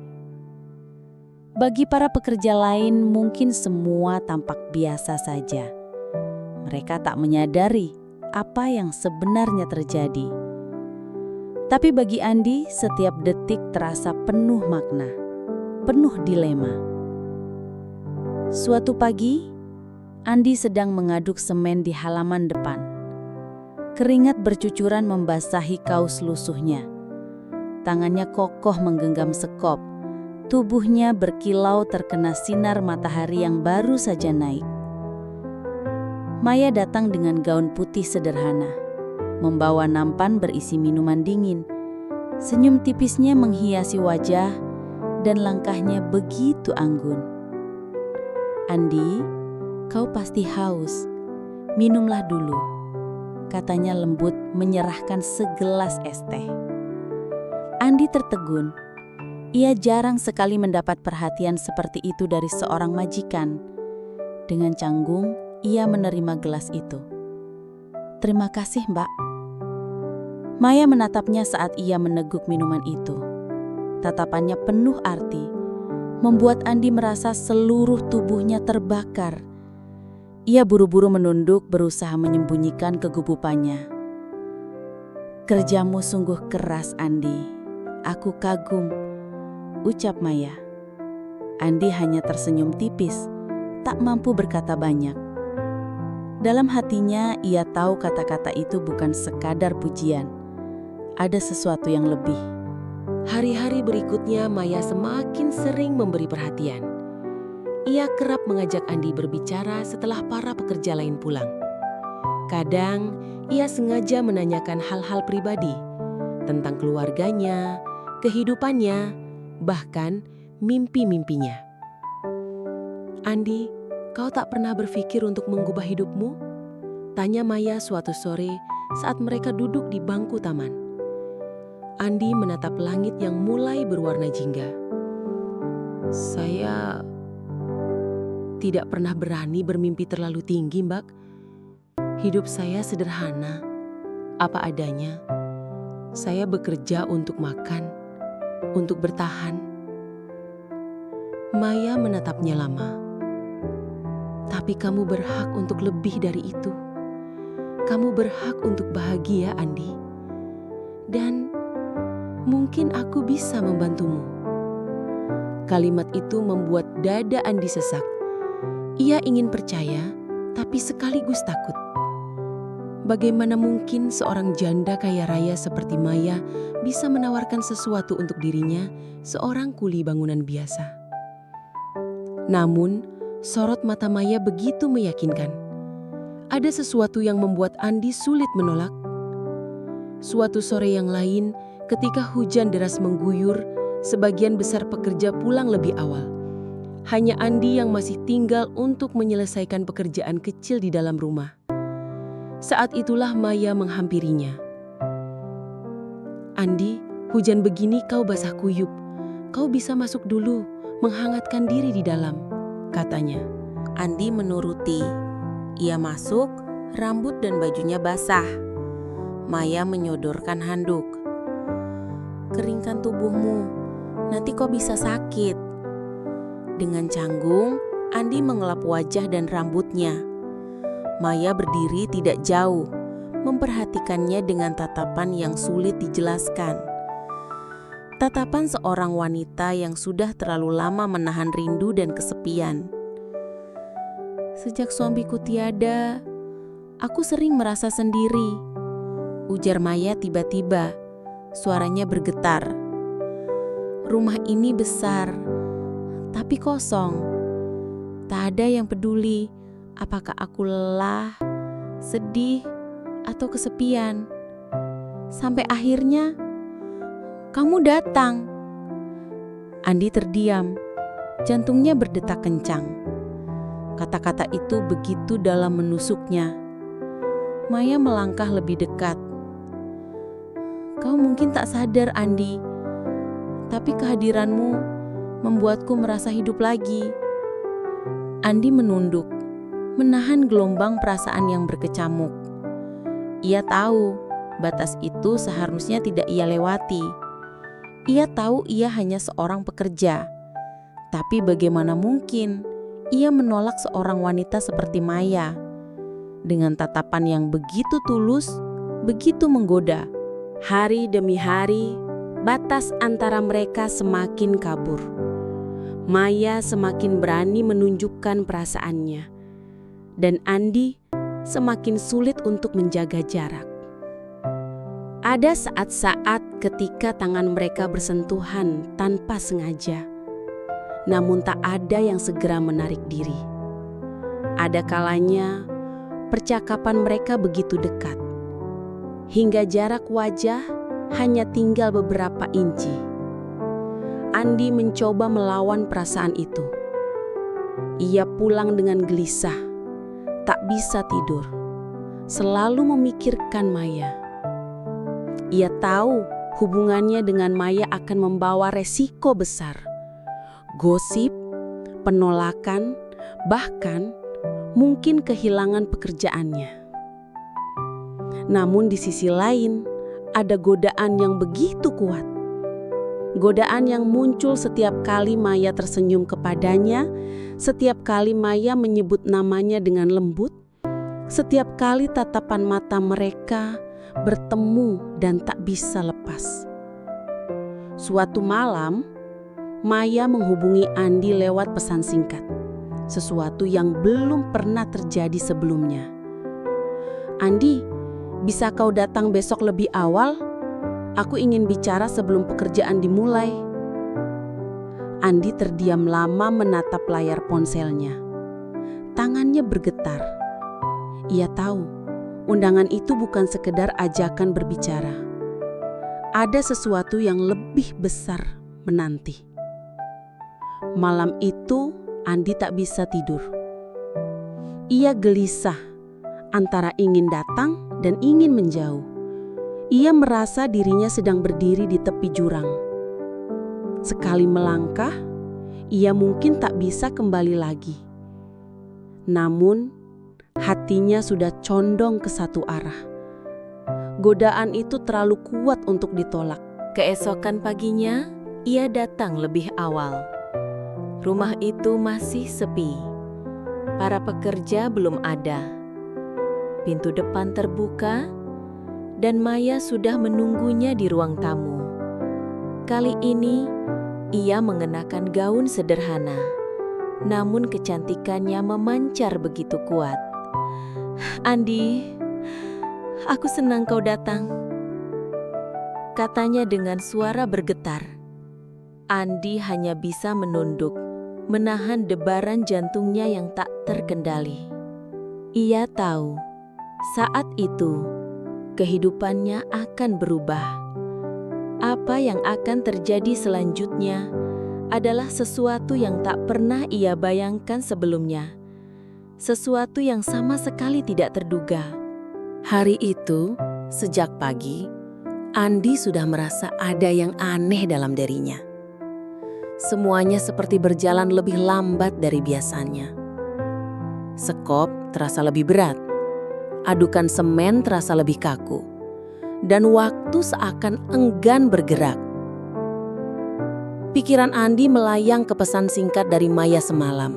Bagi para pekerja lain, mungkin semua tampak biasa saja. Mereka tak menyadari apa yang sebenarnya terjadi. Tapi bagi Andi, setiap detik terasa penuh makna, penuh dilema. Suatu pagi, Andi sedang mengaduk semen di halaman depan. Keringat bercucuran membasahi kaus lusuhnya. Tangannya kokoh menggenggam sekop. Tubuhnya berkilau terkena sinar matahari yang baru saja naik. Maya datang dengan gaun putih sederhana, membawa nampan berisi minuman dingin. Senyum tipisnya menghiasi wajah dan langkahnya begitu anggun. "Andi, kau pasti haus. Minumlah dulu," katanya lembut menyerahkan segelas es teh. Andi tertegun. Ia jarang sekali mendapat perhatian seperti itu dari seorang majikan. Dengan canggung, ia menerima gelas itu. "Terima kasih, Mbak." Maya menatapnya saat ia meneguk minuman itu. Tatapannya penuh arti, membuat Andi merasa seluruh tubuhnya terbakar. Ia buru-buru menunduk, berusaha menyembunyikan kegubupannya. "Kerjamu sungguh keras, Andi. Aku kagum," ucap Maya. Andi hanya tersenyum tipis, tak mampu berkata banyak. Dalam hatinya, ia tahu kata-kata itu bukan sekadar pujian. Ada sesuatu yang lebih. Hari-hari berikutnya Maya semakin sering memberi perhatian. Ia kerap mengajak Andi berbicara setelah para pekerja lain pulang. Kadang, ia sengaja menanyakan hal-hal pribadi tentang keluarganya, kehidupannya, bahkan mimpi-mimpinya. "Andi, kau tak pernah berpikir untuk mengubah hidupmu?" tanya Maya suatu sore saat mereka duduk di bangku taman. Andi menatap langit yang mulai berwarna jingga. "Saya tidak pernah berani bermimpi terlalu tinggi, Mbak. Hidup saya sederhana, apa adanya. Saya bekerja untuk makan, untuk bertahan." Maya menatapnya lama. "Tapi kamu berhak untuk lebih dari itu. Kamu berhak untuk bahagia, Andi. Dan mungkin aku bisa membantumu." Kalimat itu membuat dada Andi sesak. Ia ingin percaya, tapi sekaligus takut. Bagaimana mungkin seorang janda kaya raya seperti Maya bisa menawarkan sesuatu untuk dirinya, seorang kuli bangunan biasa? Namun, sorot mata Maya begitu meyakinkan. Ada sesuatu yang membuat Andi sulit menolak. Suatu sore yang lain, ketika hujan deras mengguyur, sebagian besar pekerja pulang lebih awal. Hanya Andi yang masih tinggal untuk menyelesaikan pekerjaan kecil di dalam rumah. Saat itulah Maya menghampirinya. "Andi, hujan begini kau basah kuyup. Kau bisa masuk dulu, menghangatkan diri di dalam," katanya. Andi menuruti. Ia masuk, rambut dan bajunya basah. Maya menyodorkan handuk. "Keringkan tubuhmu, nanti kau bisa sakit." Dengan canggung, Andi mengelap wajah dan rambutnya. Maya berdiri tidak jauh, memperhatikannya dengan tatapan yang sulit dijelaskan. Tatapan seorang wanita yang sudah terlalu lama menahan rindu dan kesepian. "Sejak suamiku tiada, aku sering merasa sendiri," ujar Maya tiba-tiba. Suaranya bergetar. "Rumah ini besar, tapi kosong. Tak ada yang peduli apakah aku lelah, sedih, atau kesepian. Sampai akhirnya, kamu datang. Andi terdiam, jantungnya berdetak kencang. Kata-kata itu begitu dalam menusuknya. Maya melangkah lebih dekat. Kau mungkin tak sadar, Andi, tapi kehadiranmu membuatku merasa hidup lagi. Andi menunduk, menahan gelombang perasaan yang berkecamuk. Ia tahu batas itu seharusnya tidak ia lewati. Ia tahu ia hanya seorang pekerja. Tapi bagaimana mungkin ia menolak seorang wanita seperti Maya? Dengan tatapan yang begitu tulus, begitu menggoda. Hari demi hari, batas antara mereka semakin kabur. Maya semakin berani menunjukkan perasaannya. Dan Andi semakin sulit untuk menjaga jarak. Ada saat-saat ketika tangan mereka bersentuhan tanpa sengaja. Namun tak ada yang segera menarik diri. Ada kalanya percakapan mereka begitu dekat. Hingga jarak wajah hanya tinggal beberapa inci. Andi mencoba melawan perasaan itu. Ia pulang dengan gelisah, tak bisa tidur, selalu memikirkan Maya. Ia tahu hubungannya dengan Maya akan membawa resiko besar. Gosip, penolakan, bahkan mungkin kehilangan pekerjaannya. Namun di sisi lain, ada godaan yang begitu kuat. Godaan yang muncul setiap kali Maya tersenyum kepadanya, setiap kali Maya menyebut namanya dengan lembut, setiap kali tatapan mata mereka bertemu dan tak bisa lepas. Suatu malam, Maya menghubungi Andi lewat pesan singkat, sesuatu yang belum pernah terjadi sebelumnya. Andi, bisa kau datang besok lebih awal? Aku ingin bicara sebelum pekerjaan dimulai. Andi terdiam lama menatap layar ponselnya. Tangannya bergetar. Ia tahu undangan itu bukan sekedar ajakan berbicara. Ada sesuatu yang lebih besar menanti. Malam itu Andi tak bisa tidur. Ia gelisah antara ingin datang dan ingin menjauh. Ia merasa dirinya sedang berdiri di tepi jurang. Sekali melangkah, ia mungkin tak bisa kembali lagi. Namun, hatinya sudah condong ke satu arah. Godaan itu terlalu kuat untuk ditolak. Keesokan paginya, ia datang lebih awal. Rumah itu masih sepi. Para pekerja belum ada. Pintu depan terbuka, dan Maya sudah menunggunya di ruang tamu. Kali ini, ia mengenakan gaun sederhana, namun kecantikannya memancar begitu kuat. Andi, aku senang kau datang, katanya dengan suara bergetar. Andi hanya bisa menunduk, menahan debaran jantungnya yang tak terkendali. Ia tahu, saat itu, kehidupannya akan berubah. Apa yang akan terjadi selanjutnya adalah sesuatu yang tak pernah ia bayangkan sebelumnya. Sesuatu yang sama sekali tidak terduga. Hari itu, sejak pagi, Andi sudah merasa ada yang aneh dalam dirinya. Semuanya seperti berjalan lebih lambat dari biasanya. Sekop terasa lebih berat, adukan semen terasa lebih kaku, dan waktu seakan enggan bergerak. Pikiran Andi melayang ke pesan singkat dari Maya semalam.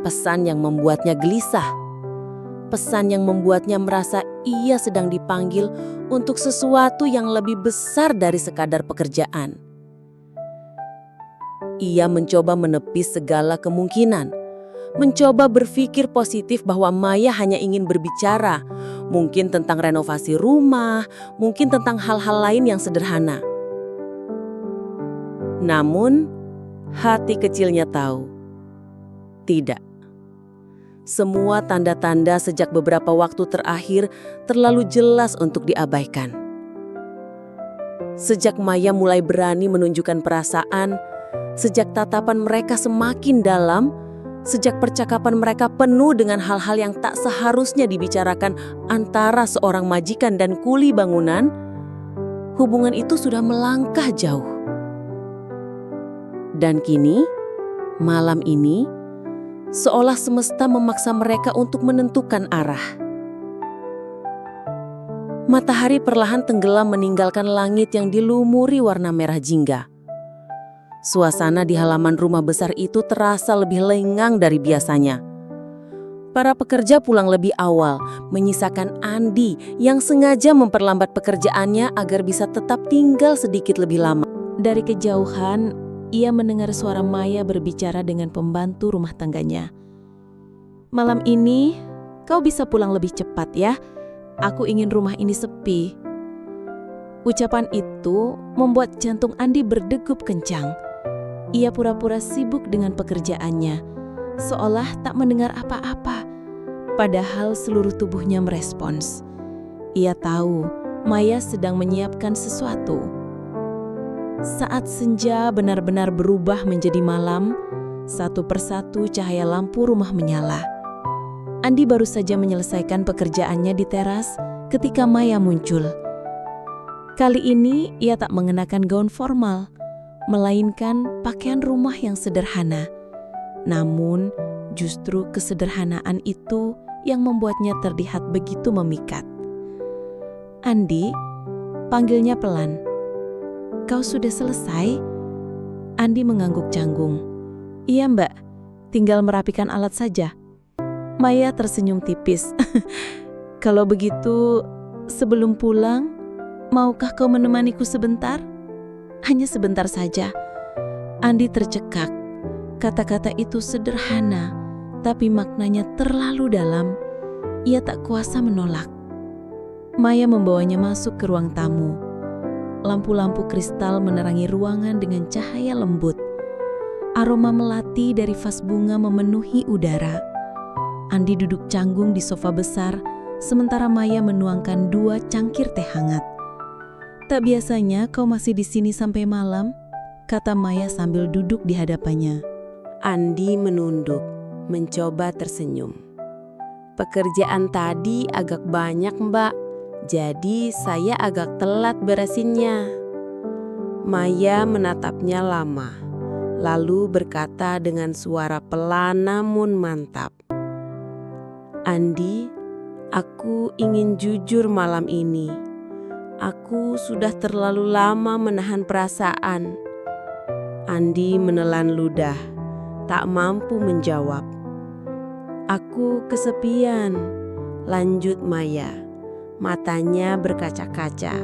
Pesan yang membuatnya gelisah. Pesan yang membuatnya merasa ia sedang dipanggil untuk sesuatu yang lebih besar dari sekadar pekerjaan. Ia mencoba menepis segala kemungkinan. Mencoba berpikir positif bahwa Maya hanya ingin berbicara. Mungkin tentang renovasi rumah, mungkin tentang hal-hal lain yang sederhana. Namun, hati kecilnya tahu. Tidak. Semua tanda-tanda sejak beberapa waktu terakhir terlalu jelas untuk diabaikan. Sejak Maya mulai berani menunjukkan perasaan, sejak tatapan mereka semakin dalam, sejak percakapan mereka penuh dengan hal-hal yang tak seharusnya dibicarakan antara seorang majikan dan kuli bangunan, hubungan itu sudah melangkah jauh. Dan kini, malam ini, seolah semesta memaksa mereka untuk menentukan arah. Matahari perlahan tenggelam meninggalkan langit yang dilumuri warna merah jingga. Suasana di halaman rumah besar itu terasa lebih lengang dari biasanya. Para pekerja pulang lebih awal, menyisakan Andi yang sengaja memperlambat pekerjaannya agar bisa tetap tinggal sedikit lebih lama. Dari kejauhan, ia mendengar suara Maya berbicara dengan pembantu rumah tangganya. "Malam ini, kau bisa pulang lebih cepat ya. Aku ingin rumah ini sepi." Ucapan itu membuat jantung Andi berdegup kencang. Ia pura-pura sibuk dengan pekerjaannya, seolah tak mendengar apa-apa. Padahal seluruh tubuhnya merespons. Ia tahu Maya sedang menyiapkan sesuatu. Saat senja benar-benar berubah menjadi malam, satu persatu cahaya lampu rumah menyala. Andi baru saja menyelesaikan pekerjaannya di teras ketika Maya muncul. Kali ini ia tak mengenakan gaun formal, melainkan pakaian rumah yang sederhana. Namun, justru kesederhanaan itu yang membuatnya terlihat begitu memikat. "Andi," panggilnya pelan. "Kau sudah selesai?" Andi mengangguk canggung. "Iya mbak, tinggal merapikan alat saja." Maya tersenyum tipis. "Kalau begitu, sebelum pulang, maukah kau menemaniku sebentar?" "Hanya sebentar saja." Andi tercekak. Kata-kata itu sederhana, tapi maknanya terlalu dalam. Ia tak kuasa menolak. Maya membawanya masuk ke ruang tamu. Lampu-lampu kristal menerangi ruangan dengan cahaya lembut. Aroma melati dari vas bunga memenuhi udara. Andi duduk canggung di sofa besar, sementara Maya menuangkan 2 cangkir teh hangat. "Tak biasanya kau masih di sini sampai malam?" kata Maya sambil duduk di hadapannya. Andi menunduk, mencoba tersenyum. "Pekerjaan tadi agak banyak, Mbak. Jadi saya agak telat beresinnya." Maya menatapnya lama, lalu berkata dengan suara pelan namun mantap, "Andi, aku ingin jujur malam ini. Aku sudah terlalu lama menahan perasaan." Andi menelan ludah, tak mampu menjawab. "Aku kesepian," lanjut Maya, matanya berkaca-kaca.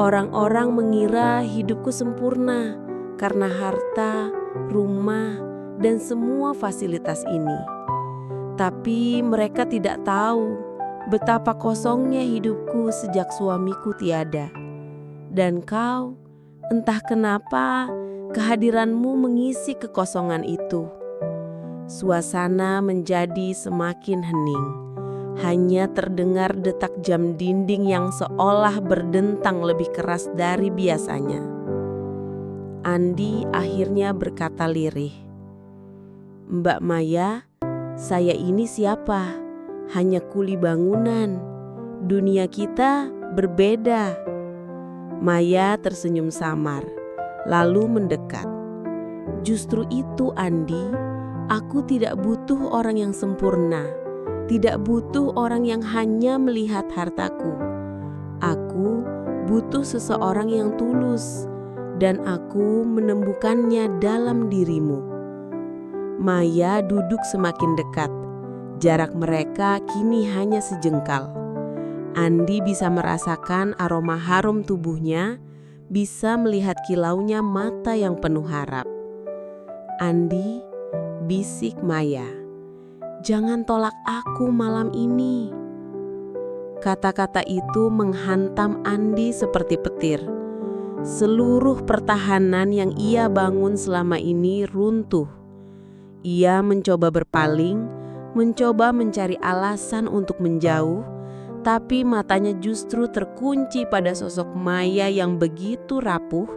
"Orang-orang mengira hidupku sempurna karena harta, rumah, dan semua fasilitas ini. Tapi mereka tidak tahu betapa kosongnya hidupku sejak suamiku tiada. Dan kau, entah kenapa, kehadiranmu mengisi kekosongan itu." Suasana menjadi semakin hening. Hanya terdengar detak jam dinding yang seolah berdentang lebih keras dari biasanya. Andi akhirnya berkata lirih, "Mbak Maya, saya ini siapa? Hanya kuli bangunan. Dunia kita berbeda." Maya tersenyum samar, lalu mendekat. "Justru itu Andi, aku tidak butuh orang yang sempurna. Tidak butuh orang yang hanya melihat hartaku. Aku butuh seseorang yang tulus, dan aku menemukannya dalam dirimu." Maya duduk semakin dekat. Jarak mereka kini hanya sejengkal. Andi bisa merasakan aroma harum tubuhnya, bisa melihat kilaunya mata yang penuh harap. "Andi," bisik Maya, "jangan tolak aku malam ini." Kata-kata itu menghantam Andi seperti petir. Seluruh pertahanan yang ia bangun selama ini runtuh. Ia mencoba berpaling, mencoba mencari alasan untuk menjauh, Tapi matanya justru terkunci pada sosok Maya yang begitu rapuh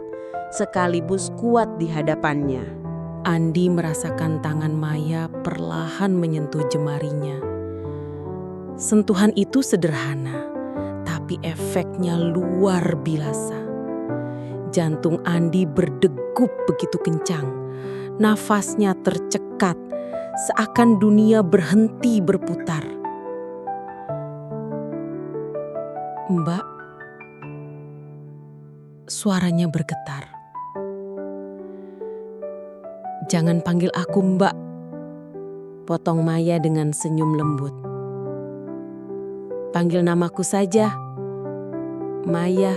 sekaligus kuat di hadapannya. Andi merasakan tangan Maya perlahan menyentuh jemarinya. Sentuhan itu sederhana, tapi efeknya luar biasa. Jantung Andi berdegup begitu kencang, nafasnya tercekat, seakan dunia berhenti berputar. "Mbak," suaranya bergetar. "Jangan panggil aku Mbak," potong Maya dengan senyum lembut. "Panggil namaku saja, Maya."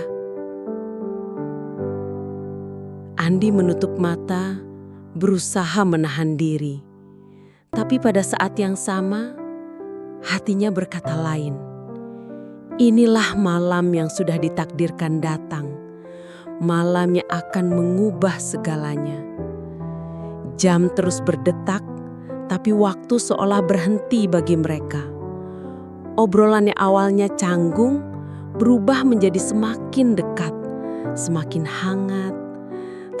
Andi menutup mata, berusaha menahan diri. Tapi pada saat yang sama, hatinya berkata lain. Inilah malam yang sudah ditakdirkan datang. Malam yang akan mengubah segalanya. Jam terus berdetak, tapi waktu seolah berhenti bagi mereka. Obrolan yang awalnya canggung berubah menjadi semakin dekat, semakin hangat.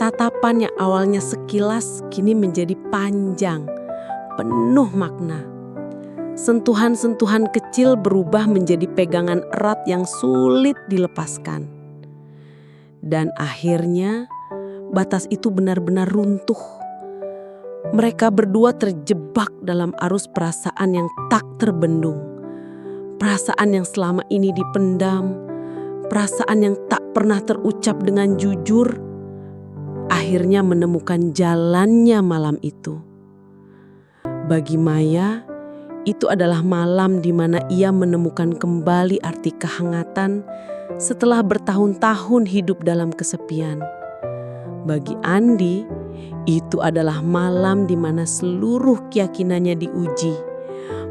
Tatapan yang awalnya sekilas kini menjadi panjang, penuh makna. Sentuhan-sentuhan kecil berubah menjadi pegangan erat yang sulit dilepaskan. Dan akhirnya batas itu benar-benar runtuh. Mereka berdua terjebak dalam arus perasaan yang tak terbendung. Perasaan yang selama ini dipendam, perasaan yang tak pernah terucap dengan jujur, akhirnya menemukan jalannya malam itu. Bagi Maya, itu adalah malam di mana ia menemukan kembali arti kehangatan setelah bertahun-tahun hidup dalam kesepian. Bagi Andi, itu adalah malam di mana seluruh keyakinannya diuji.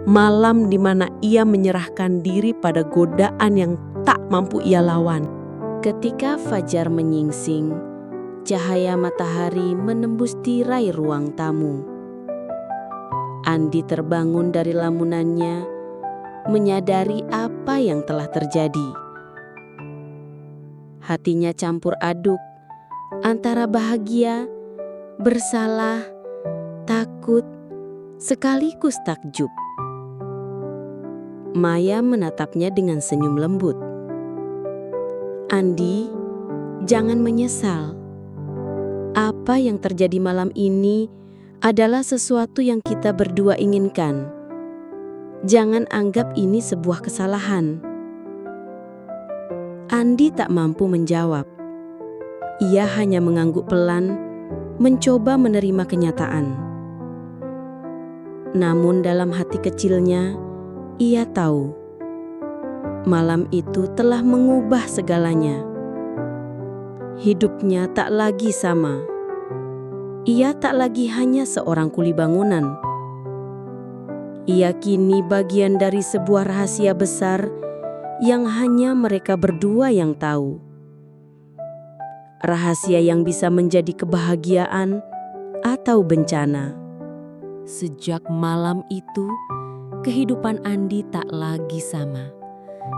Malam di mana ia menyerahkan diri pada godaan yang tak mampu ia lawan. Ketika fajar menyingsing, cahaya matahari menembus tirai ruang tamu. Andi terbangun dari lamunannya, menyadari apa yang telah terjadi. Hatinya campur aduk antara bahagia, bersalah, takut, sekaligus takjub. Maya menatapnya dengan senyum lembut. "Andi, jangan menyesal. Apa yang terjadi malam ini adalah sesuatu yang kita berdua inginkan. Jangan anggap ini sebuah kesalahan." Andi tak mampu menjawab. Ia hanya mengangguk pelan, mencoba menerima kenyataan. Namun dalam hati kecilnya, ia tahu malam itu telah mengubah segalanya. Hidupnya tak lagi sama. Ia tak lagi hanya seorang kuli bangunan. Ia kini bagian dari sebuah rahasia besar yang hanya mereka berdua yang tahu. Rahasia yang bisa menjadi kebahagiaan atau bencana. Sejak malam itu, kehidupan Andi tak lagi sama.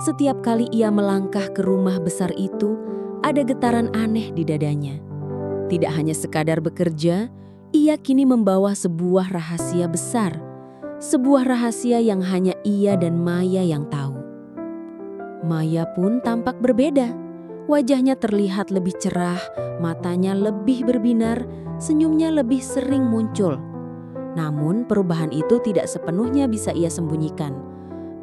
Setiap kali ia melangkah ke rumah besar itu, ada getaran aneh di dadanya. Tidak hanya sekadar bekerja, ia kini membawa sebuah rahasia besar. Sebuah rahasia yang hanya ia dan Maya yang tahu. Maya pun tampak berbeda. Wajahnya terlihat lebih cerah, matanya lebih berbinar, senyumnya lebih sering muncul. Namun perubahan itu tidak sepenuhnya bisa ia sembunyikan.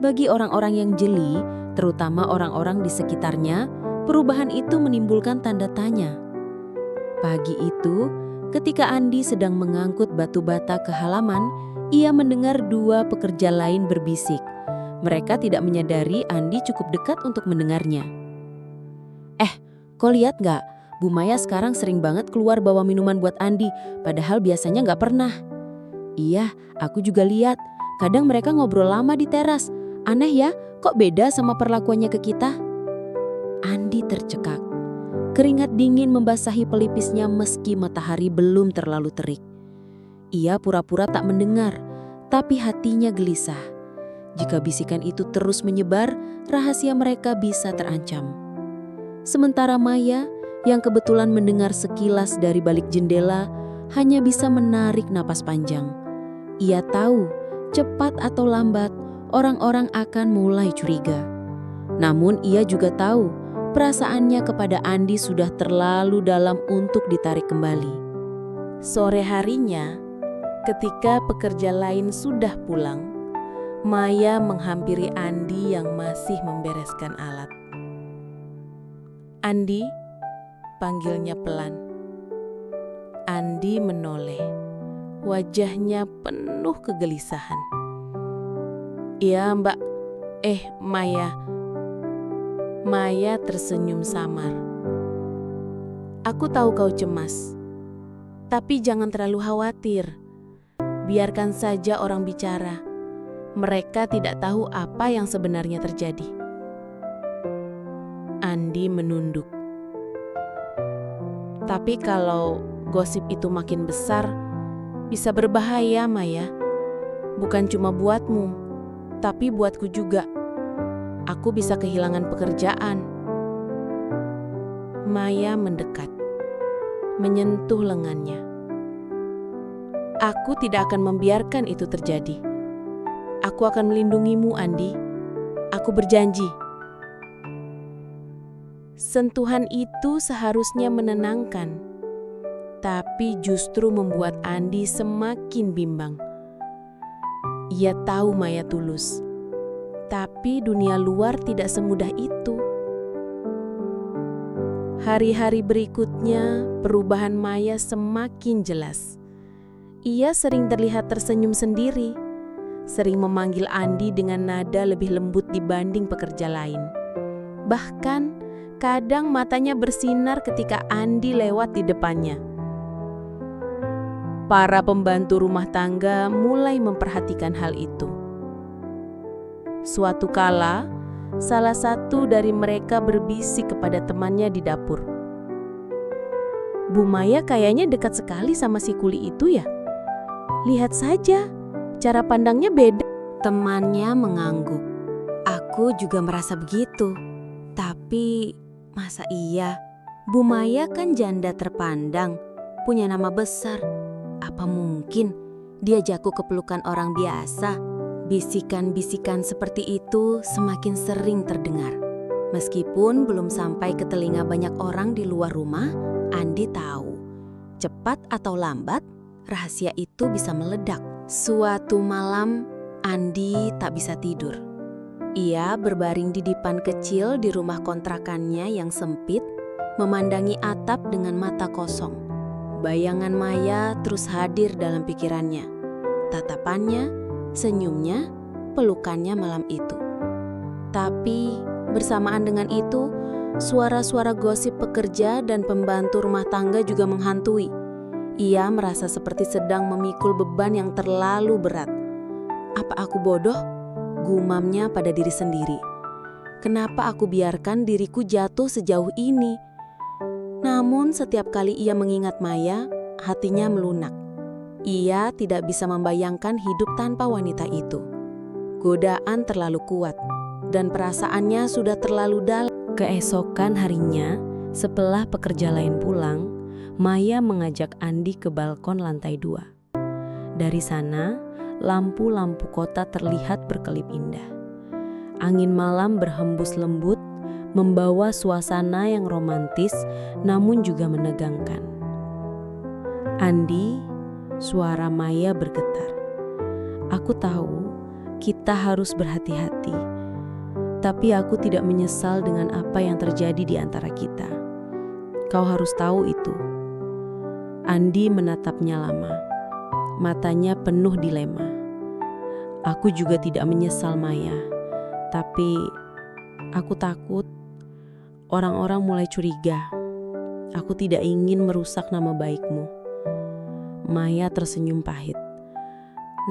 Bagi orang-orang yang jeli, terutama orang-orang di sekitarnya, perubahan itu menimbulkan tanda tanya. Pagi itu, ketika Andi sedang mengangkut batu bata ke halaman, ia mendengar dua pekerja lain berbisik. Mereka tidak menyadari Andi cukup dekat untuk mendengarnya. Kau lihat gak? Bu Maya sekarang sering banget keluar bawa minuman buat Andi, padahal biasanya gak pernah. Iya, aku juga lihat. Kadang mereka ngobrol lama di teras. Aneh ya, kok beda sama perlakuannya ke kita? Andi tercekak. Keringat dingin membasahi pelipisnya meski matahari belum terlalu terik. Ia pura-pura tak mendengar, tapi hatinya gelisah. Jika bisikan itu terus menyebar, rahasia mereka bisa terancam. Sementara Maya, yang kebetulan mendengar sekilas dari balik jendela, hanya bisa menarik napas panjang. Ia tahu, cepat atau lambat, orang-orang akan mulai curiga. Namun ia juga tahu, perasaannya kepada Andi sudah terlalu dalam untuk ditarik kembali. Sore harinya, ketika pekerja lain sudah pulang, Maya menghampiri Andi yang masih membereskan alat. "Andi," panggilnya pelan. Andi menoleh, wajahnya penuh kegelisahan. "Iya, Mbak. Maya." Maya tersenyum samar. "Aku tahu kau cemas, tapi jangan terlalu khawatir. Biarkan saja orang bicara. Mereka tidak tahu apa yang sebenarnya terjadi." Andi menunduk. "Tapi kalau gosip itu makin besar, bisa berbahaya, Maya. Bukan cuma buatmu, tapi buatku juga. Aku bisa kehilangan pekerjaan." Maya mendekat, menyentuh lengannya. "Aku tidak akan membiarkan itu terjadi. Aku akan melindungimu, Andi. Aku berjanji." Sentuhan itu seharusnya menenangkan, tapi justru membuat Andi semakin bimbang. Ia tahu Maya tulus, tapi dunia luar tidak semudah itu. Hari-hari berikutnya, perubahan Maya semakin jelas. Ia sering terlihat tersenyum sendiri, sering memanggil Andi dengan nada lebih lembut dibanding pekerja lain. Bahkan, kadang matanya bersinar ketika Andi lewat di depannya. Para pembantu rumah tangga mulai memperhatikan hal itu. Suatu kala, salah satu dari mereka berbisik kepada temannya di dapur. "Bu Maya kayaknya dekat sekali sama si kuli itu ya? Lihat saja, cara pandangnya beda." Temannya mengangguk. "Aku juga merasa begitu. Tapi masa iya? Bu Maya kan janda terpandang, punya nama besar. Apa mungkin dia jatuh ke pelukan orang biasa?" Bisikan-bisikan seperti itu semakin sering terdengar. Meskipun belum sampai ke telinga banyak orang di luar rumah, Andi tahu, cepat atau lambat, rahasia itu bisa meledak. Suatu malam, Andi tak bisa tidur. Ia berbaring di dipan kecil di rumah kontrakannya yang sempit, memandangi atap dengan mata kosong. Bayangan Maya terus hadir dalam pikirannya. Tatapannya, senyumnya, pelukannya malam itu. Tapi bersamaan dengan itu, suara-suara gosip pekerja dan pembantu rumah tangga juga menghantui. Ia merasa seperti sedang memikul beban yang terlalu berat. "Apa aku bodoh?" gumamnya pada diri sendiri. "Kenapa aku biarkan diriku jatuh sejauh ini?" Namun setiap kali ia mengingat Maya, hatinya melunak. Ia tidak bisa membayangkan hidup tanpa wanita itu. Godaan terlalu kuat, dan perasaannya sudah terlalu dalam. Keesokan harinya, setelah pekerja lain pulang, Maya mengajak Andi ke balkon lantai 2. Dari sana, lampu-lampu kota terlihat berkelip indah. Angin malam berhembus lembut, membawa suasana yang romantis namun juga menegangkan. "Andi," suara Maya bergetar. "Aku tahu kita harus berhati-hati, tapi aku tidak menyesal dengan apa yang terjadi di antara kita. Kau harus tahu itu." Andi menatapnya lama. Matanya penuh dilema. "Aku juga tidak menyesal, Maya. Tapi aku takut orang-orang mulai curiga. Aku tidak ingin merusak nama baikmu." Maya tersenyum pahit.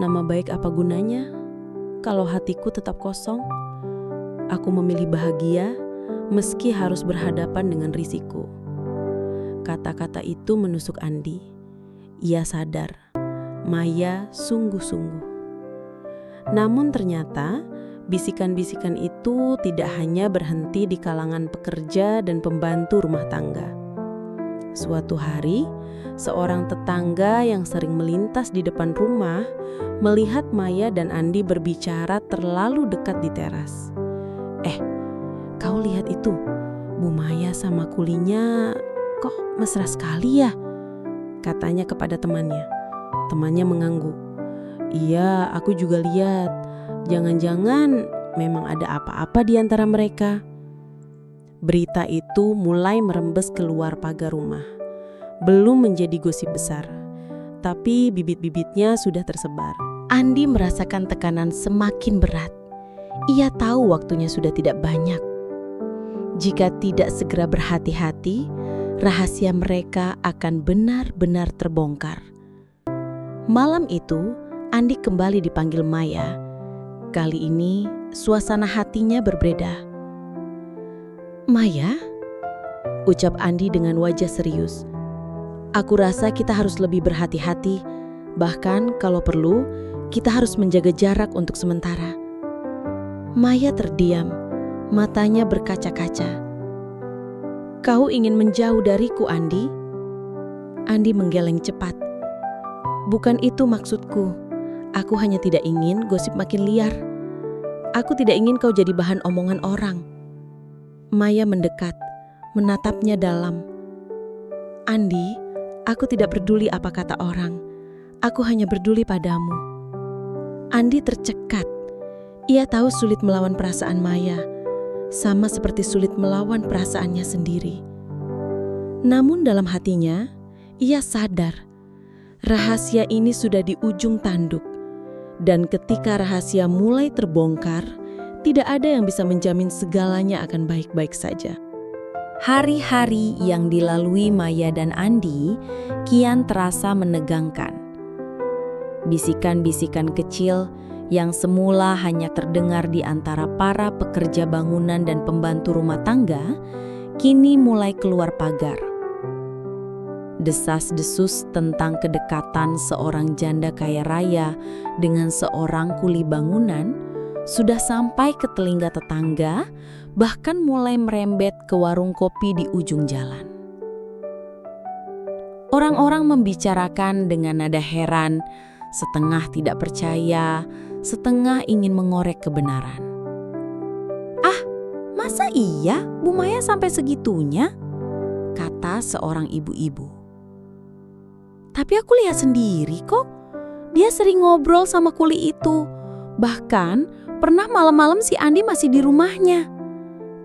"Nama baik apa gunanya kalau hatiku tetap kosong? Aku memilih bahagia meski harus berhadapan dengan risiko." Kata-kata itu menusuk Andi. Ia sadar, Maya sungguh-sungguh. Namun ternyata bisikan-bisikan itu tidak hanya berhenti di kalangan pekerja dan pembantu rumah tangga. Suatu hari, seorang tetangga yang sering melintas di depan rumah melihat Maya dan Andi berbicara terlalu dekat di teras. Kau lihat itu, Bu Maya sama Kulinya kok mesra sekali ya? Katanya kepada temannya. Temannya mengangguk. Iya, aku juga lihat. Jangan-jangan memang ada apa-apa di antara mereka. Berita itu mulai merembes keluar pagar rumah. Belum menjadi gosip besar, tapi bibit-bibitnya sudah tersebar. Andi merasakan tekanan semakin berat. Ia tahu waktunya sudah tidak banyak. Jika tidak segera berhati-hati, rahasia mereka akan benar-benar terbongkar. Malam itu, Andi kembali dipanggil Maya. Kali ini, suasana hatinya berbeda. "Maya?" ucap Andi dengan wajah serius. "Aku rasa kita harus lebih berhati-hati. Bahkan kalau perlu, kita harus menjaga jarak untuk sementara." Maya terdiam, matanya berkaca-kaca. "Kau ingin menjauh dariku, Andi?" Andi menggeleng cepat. "Bukan itu maksudku. Aku hanya tidak ingin gosip makin liar. Aku tidak ingin kau jadi bahan omongan orang." Maya mendekat, menatapnya dalam. "Andi, aku tidak peduli apa kata orang. Aku hanya peduli padamu." Andi tercekat. Ia tahu sulit melawan perasaan Maya, sama seperti sulit melawan perasaannya sendiri. Namun dalam hatinya, ia sadar rahasia ini sudah di ujung tanduk. Dan ketika rahasia mulai terbongkar, tidak ada yang bisa menjamin segalanya akan baik-baik saja. Hari-hari yang dilalui Maya dan Andi kian terasa menegangkan. Bisikan-bisikan kecil yang semula hanya terdengar di antara para pekerja bangunan dan pembantu rumah tangga, kini mulai keluar pagar. Desas-desus tentang kedekatan seorang janda kaya raya dengan seorang kuli bangunan sudah sampai ke telinga tetangga, bahkan mulai merembet ke warung kopi di ujung jalan. Orang-orang membicarakan dengan nada heran, setengah tidak percaya, setengah ingin mengorek kebenaran. "Masa iya Bu Maya sampai segitunya?" kata seorang ibu-ibu. "Tapi aku lihat sendiri kok, dia sering ngobrol sama kuli itu. Bahkan pernah malam-malam si Andi masih di rumahnya,"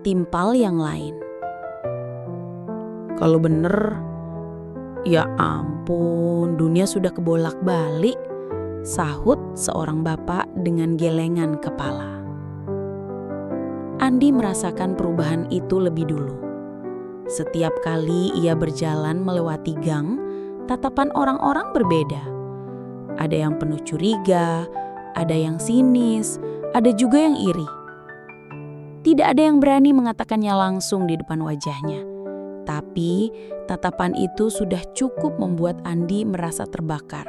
timpal yang lain. "Kalau bener, ya ampun, dunia sudah kebolak-balik," sahut seorang bapak dengan gelengan kepala. Andi merasakan perubahan itu lebih dulu. Setiap kali ia berjalan melewati gang, tatapan orang-orang berbeda. Ada yang penuh curiga, ada yang sinis, ada juga yang iri. Tidak ada yang berani mengatakannya langsung di depan wajahnya. Tapi tatapan itu sudah cukup membuat Andi merasa terbakar.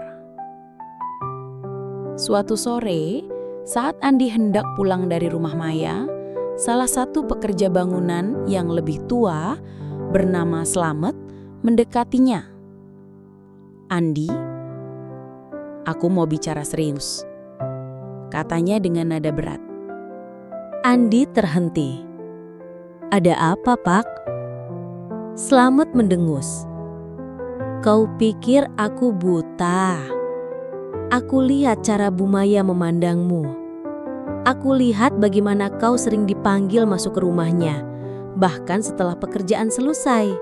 Suatu sore, saat Andi hendak pulang dari rumah Maya, salah satu pekerja bangunan yang lebih tua bernama Slamet mendekatinya. "Andi, aku mau bicara serius," katanya dengan nada berat. Andi terhenti. "Ada apa, Pak?" Slamet mendengus. "Kau pikir aku buta? Aku lihat cara Bu Maya memandangmu. Aku lihat bagaimana kau sering dipanggil masuk ke rumahnya, bahkan setelah pekerjaan selesai.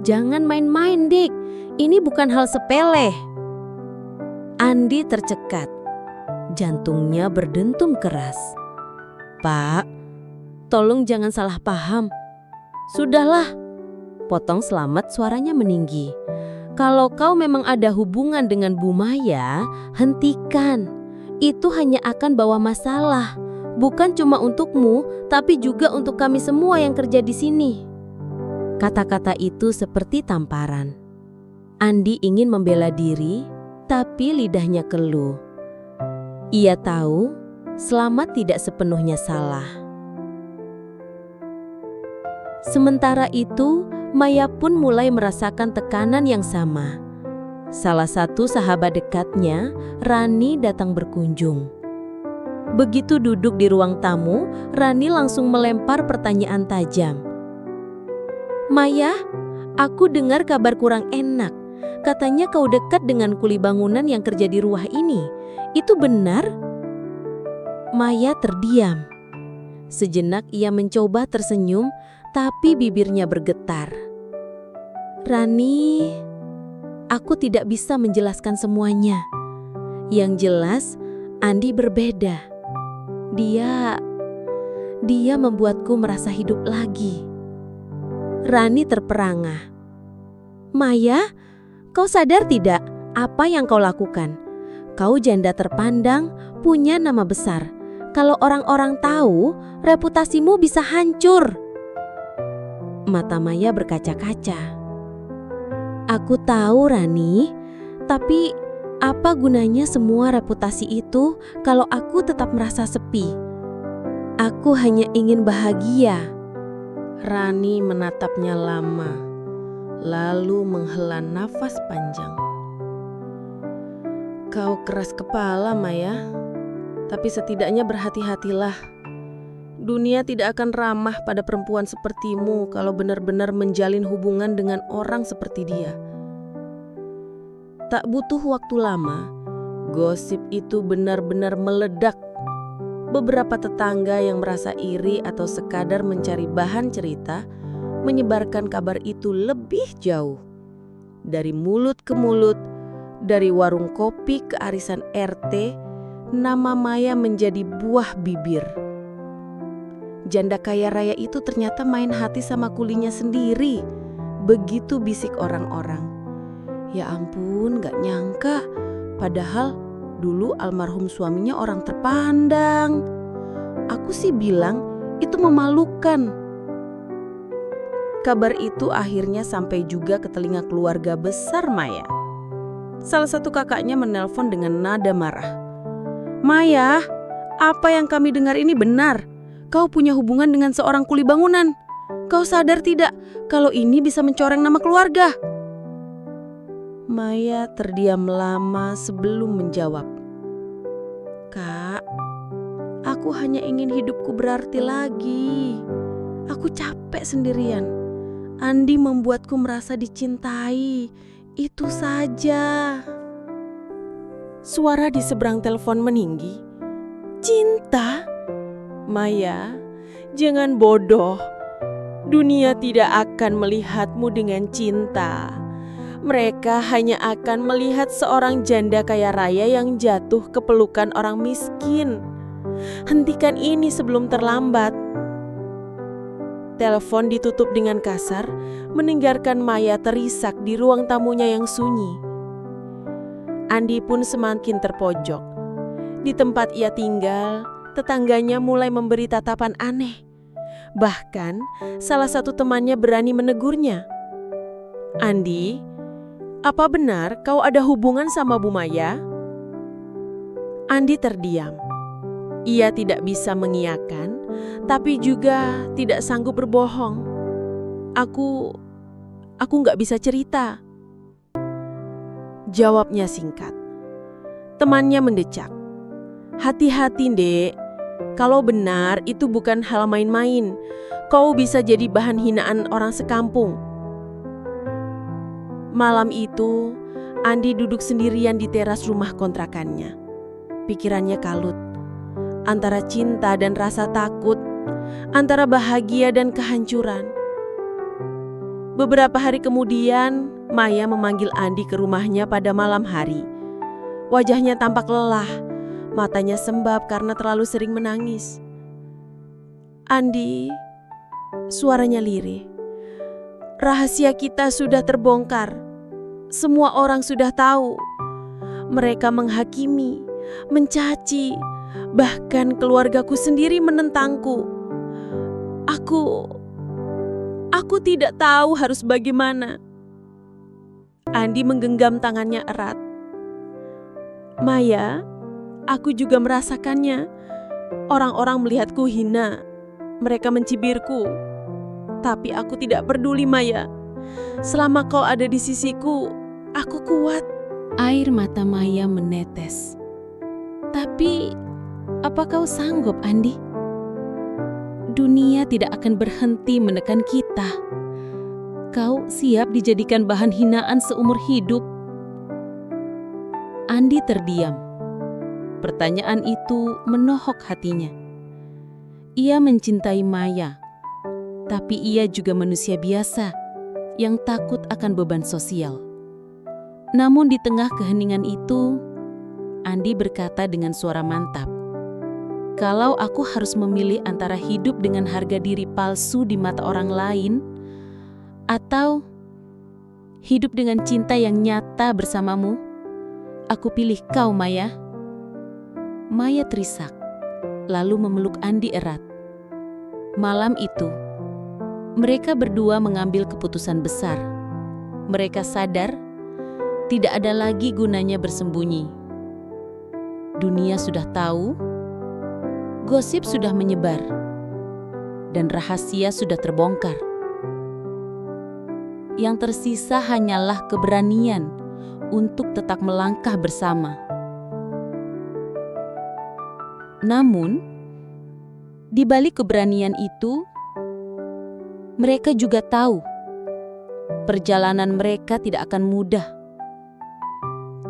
Jangan main-main, Dik. Ini bukan hal sepele." Andi tercekat. Jantungnya berdentum keras. "Pak, tolong jangan salah paham." "Sudahlah," potong Slamet suaranya meninggi. "Kalau kau memang ada hubungan dengan Bu Maya, hentikan. Itu hanya akan bawa masalah. Bukan cuma untukmu, tapi juga untuk kami semua yang kerja di sini." Kata-kata itu seperti tamparan. Andi ingin membela diri, tapi lidahnya keluh. Ia tahu Slamet tidak sepenuhnya salah. Sementara itu, Maya pun mulai merasakan tekanan yang sama. Salah satu sahabat dekatnya, Rani, datang berkunjung. Begitu duduk di ruang tamu, Rani langsung melempar pertanyaan tajam. "Maya, aku dengar kabar kurang enak. Katanya kau dekat dengan kuli bangunan yang kerja di rumah ini. Itu benar?" Maya terdiam. Sejenak ia mencoba tersenyum, tapi bibirnya bergetar. "Rani, aku tidak bisa menjelaskan semuanya. Yang jelas, Andi berbeda. Dia membuatku merasa hidup lagi." Rani terperangah. "Maya, kau sadar tidak apa yang kau lakukan? Kau janda terpandang, punya nama besar. Kalau orang-orang tahu, reputasimu bisa hancur." Mata Maya berkaca-kaca. "Aku tahu, Rani, tapi apa gunanya semua reputasi itu kalau aku tetap merasa sepi? Aku hanya ingin bahagia." Rani menatapnya lama, lalu menghela nafas panjang. "Kau keras kepala, Maya, tapi setidaknya berhati-hatilah. Dunia tidak akan ramah pada perempuan sepertimu kalau benar-benar menjalin hubungan dengan orang seperti dia." Tak butuh waktu lama, gosip itu benar-benar meledak. Beberapa tetangga yang merasa iri atau sekadar mencari bahan cerita menyebarkan kabar itu lebih jauh. Dari mulut ke mulut, dari warung kopi ke arisan RT, nama Maya menjadi buah bibir. Janda kaya raya itu ternyata main hati sama kulinya sendiri. Begitu bisik orang-orang. Ya ampun, gak nyangka. Padahal dulu almarhum suaminya orang terpandang. Aku sih bilang itu memalukan. Kabar itu akhirnya sampai juga ke telinga keluarga besar Maya. Salah satu kakaknya menelpon dengan nada marah. "Maya, apa yang kami dengar ini benar. Kau punya hubungan dengan seorang kuli bangunan. Kau sadar tidak kalau ini bisa mencoreng nama keluarga?" Maya terdiam lama sebelum menjawab. "Kak, aku hanya ingin hidupku berarti lagi. Aku capek sendirian. Andi membuatku merasa dicintai. Itu saja." Suara di seberang telepon meninggi. "Cinta? Maya, jangan bodoh. Dunia tidak akan melihatmu dengan cinta. Mereka hanya akan melihat seorang janda kaya raya yang jatuh ke pelukan orang miskin. Hentikan ini sebelum terlambat." Telepon ditutup dengan kasar, meninggalkan Maya terisak di ruang tamunya yang sunyi. Andi pun semakin terpojok. Di tempat ia tinggal, tetangganya mulai memberi tatapan aneh. Bahkan, salah satu temannya berani menegurnya. "Andi, apa benar kau ada hubungan sama Bu Maya?" Andi terdiam. Ia tidak bisa mengiyakan, tapi juga tidak sanggup berbohong. Aku gak bisa cerita." Jawabnya singkat. Temannya mendecak. "Hati-hati, Dek. Kalau benar itu bukan hal main-main, kau bisa jadi bahan hinaan orang sekampung." Malam itu, Andi duduk sendirian di teras rumah kontrakannya. Pikirannya kalut. Antara cinta dan rasa takut, antara bahagia dan kehancuran. Beberapa hari kemudian, Maya memanggil Andi ke rumahnya pada malam hari. Wajahnya tampak lelah, matanya sembab karena terlalu sering menangis. "Andi," suaranya lirih, "rahasia kita sudah terbongkar. Semua orang sudah tahu. Mereka menghakimi, mencaci, bahkan keluargaku sendiri menentangku. Aku tidak tahu harus bagaimana." Andi menggenggam tangannya erat. "Maya, Aku juga merasakannya. Orang-orang melihatku hina. Mereka mencibirku. Tapi aku tidak peduli, Maya. Selama kau ada di sisiku, aku kuat. Air mata Maya menetes. Tapi, apa kau sanggup, Andi? Dunia tidak akan berhenti menekan kita. Kau siap dijadikan bahan hinaan seumur hidup? Andi terdiam. Pertanyaan itu menohok hatinya. Ia mencintai Maya, tapi ia juga manusia biasa yang takut akan beban sosial. Namun di tengah keheningan itu, Andi berkata dengan suara mantap, "Kalau aku harus memilih antara hidup dengan harga diri palsu di mata orang lain, atau hidup dengan cinta yang nyata bersamamu, aku pilih kau, Maya." Maya terisak, lalu memeluk Andi erat. Malam itu, mereka berdua mengambil keputusan besar. Mereka sadar tidak ada lagi gunanya bersembunyi. Dunia sudah tahu, gosip sudah menyebar, dan rahasia sudah terbongkar. Yang tersisa hanyalah keberanian untuk tetap melangkah bersama. Namun, di balik keberanian itu, mereka juga tahu perjalanan mereka tidak akan mudah.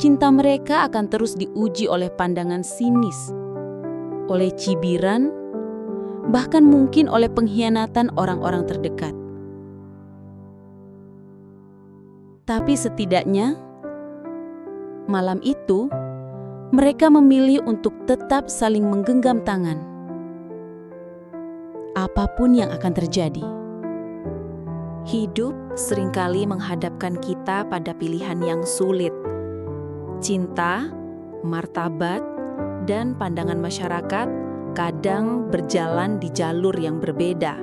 Cinta mereka akan terus diuji oleh pandangan sinis, oleh cibiran, bahkan mungkin oleh pengkhianatan orang-orang terdekat. Tapi setidaknya, malam itu, mereka memilih untuk tetap saling menggenggam tangan. Apapun yang akan terjadi. Hidup seringkali menghadapkan kita pada pilihan yang sulit. Cinta, martabat, dan pandangan masyarakat kadang berjalan di jalur yang berbeda.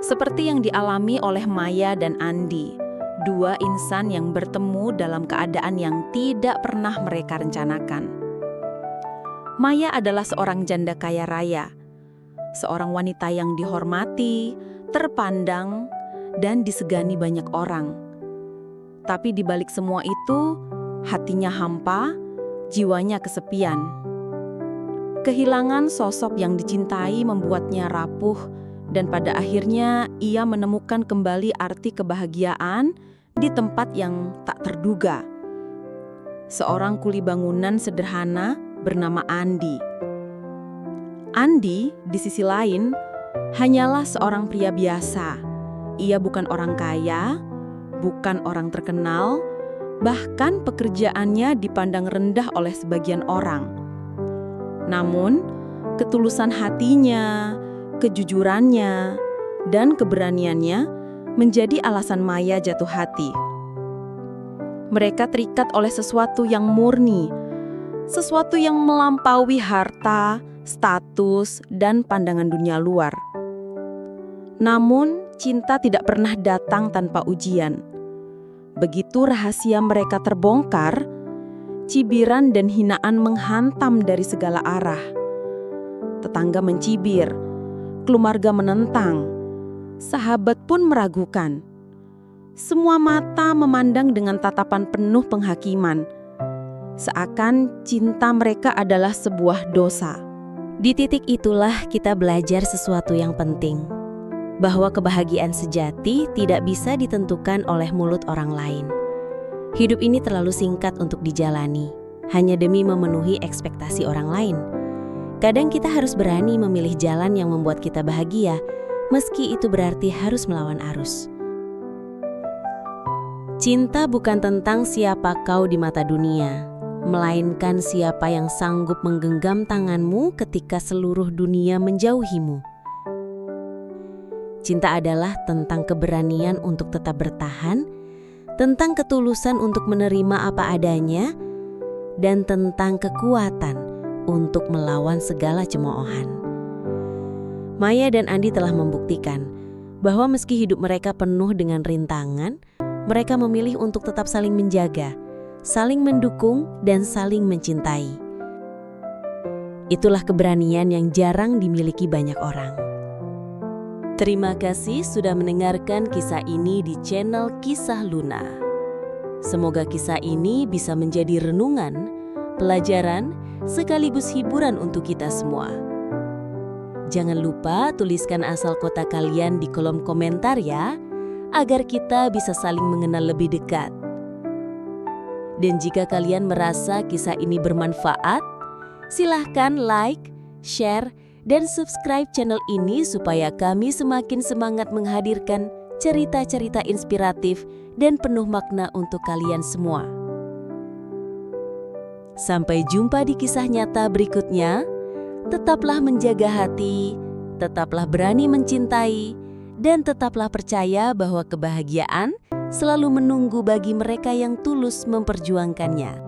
Seperti yang dialami oleh Maya dan Andi, dua insan yang bertemu dalam keadaan yang tidak pernah mereka rencanakan. Maya adalah seorang janda kaya raya, seorang wanita yang dihormati, terpandang, dan disegani banyak orang. Tapi di balik semua itu, hatinya hampa, jiwanya kesepian. Kehilangan sosok yang dicintai membuatnya rapuh, dan pada akhirnya ia menemukan kembali arti kebahagiaan di tempat yang tak terduga. Seorang kuli bangunan sederhana bernama Andi. Andi, di sisi lain, hanyalah seorang pria biasa. Ia bukan orang kaya, bukan orang terkenal, bahkan pekerjaannya dipandang rendah oleh sebagian orang. Namun, ketulusan hatinya, kejujurannya, dan keberaniannya menjadi alasan Maya jatuh hati. Mereka terikat oleh sesuatu yang murni, sesuatu yang melampaui harta, status, dan pandangan dunia luar. Namun, cinta tidak pernah datang tanpa ujian. Begitu rahasia mereka terbongkar, cibiran dan hinaan menghantam dari segala arah. Tetangga mencibir, keluarga menentang, sahabat pun meragukan. Semua mata memandang dengan tatapan penuh penghakiman, seakan cinta mereka adalah sebuah dosa. Di titik itulah kita belajar sesuatu yang penting, bahwa kebahagiaan sejati tidak bisa ditentukan oleh mulut orang lain. Hidup ini terlalu singkat untuk dijalani, hanya demi memenuhi ekspektasi orang lain. Kadang kita harus berani memilih jalan yang membuat kita bahagia, meski itu berarti harus melawan arus. Cinta bukan tentang siapa kau di mata dunia, melainkan siapa yang sanggup menggenggam tanganmu ketika seluruh dunia menjauhimu. Cinta adalah tentang keberanian untuk tetap bertahan, tentang ketulusan untuk menerima apa adanya, dan tentang kekuatan untuk melawan segala cemoohan. Maya dan Andi telah membuktikan bahwa meski hidup mereka penuh dengan rintangan, mereka memilih untuk tetap saling menjaga, saling mendukung, dan saling mencintai. Itulah keberanian yang jarang dimiliki banyak orang. Terima kasih sudah mendengarkan kisah ini di channel Kisah Luna. Semoga kisah ini bisa menjadi renungan, pelajaran, sekaligus hiburan untuk kita semua. Jangan lupa tuliskan asal kota kalian di kolom komentar ya, agar kita bisa saling mengenal lebih dekat. Dan jika kalian merasa kisah ini bermanfaat, silahkan like, share, dan subscribe channel ini supaya kami semakin semangat menghadirkan cerita-cerita inspiratif dan penuh makna untuk kalian semua. Sampai jumpa di kisah nyata berikutnya. Tetaplah menjaga hati, tetaplah berani mencintai, dan tetaplah percaya bahwa kebahagiaan selalu menunggu bagi mereka yang tulus memperjuangkannya.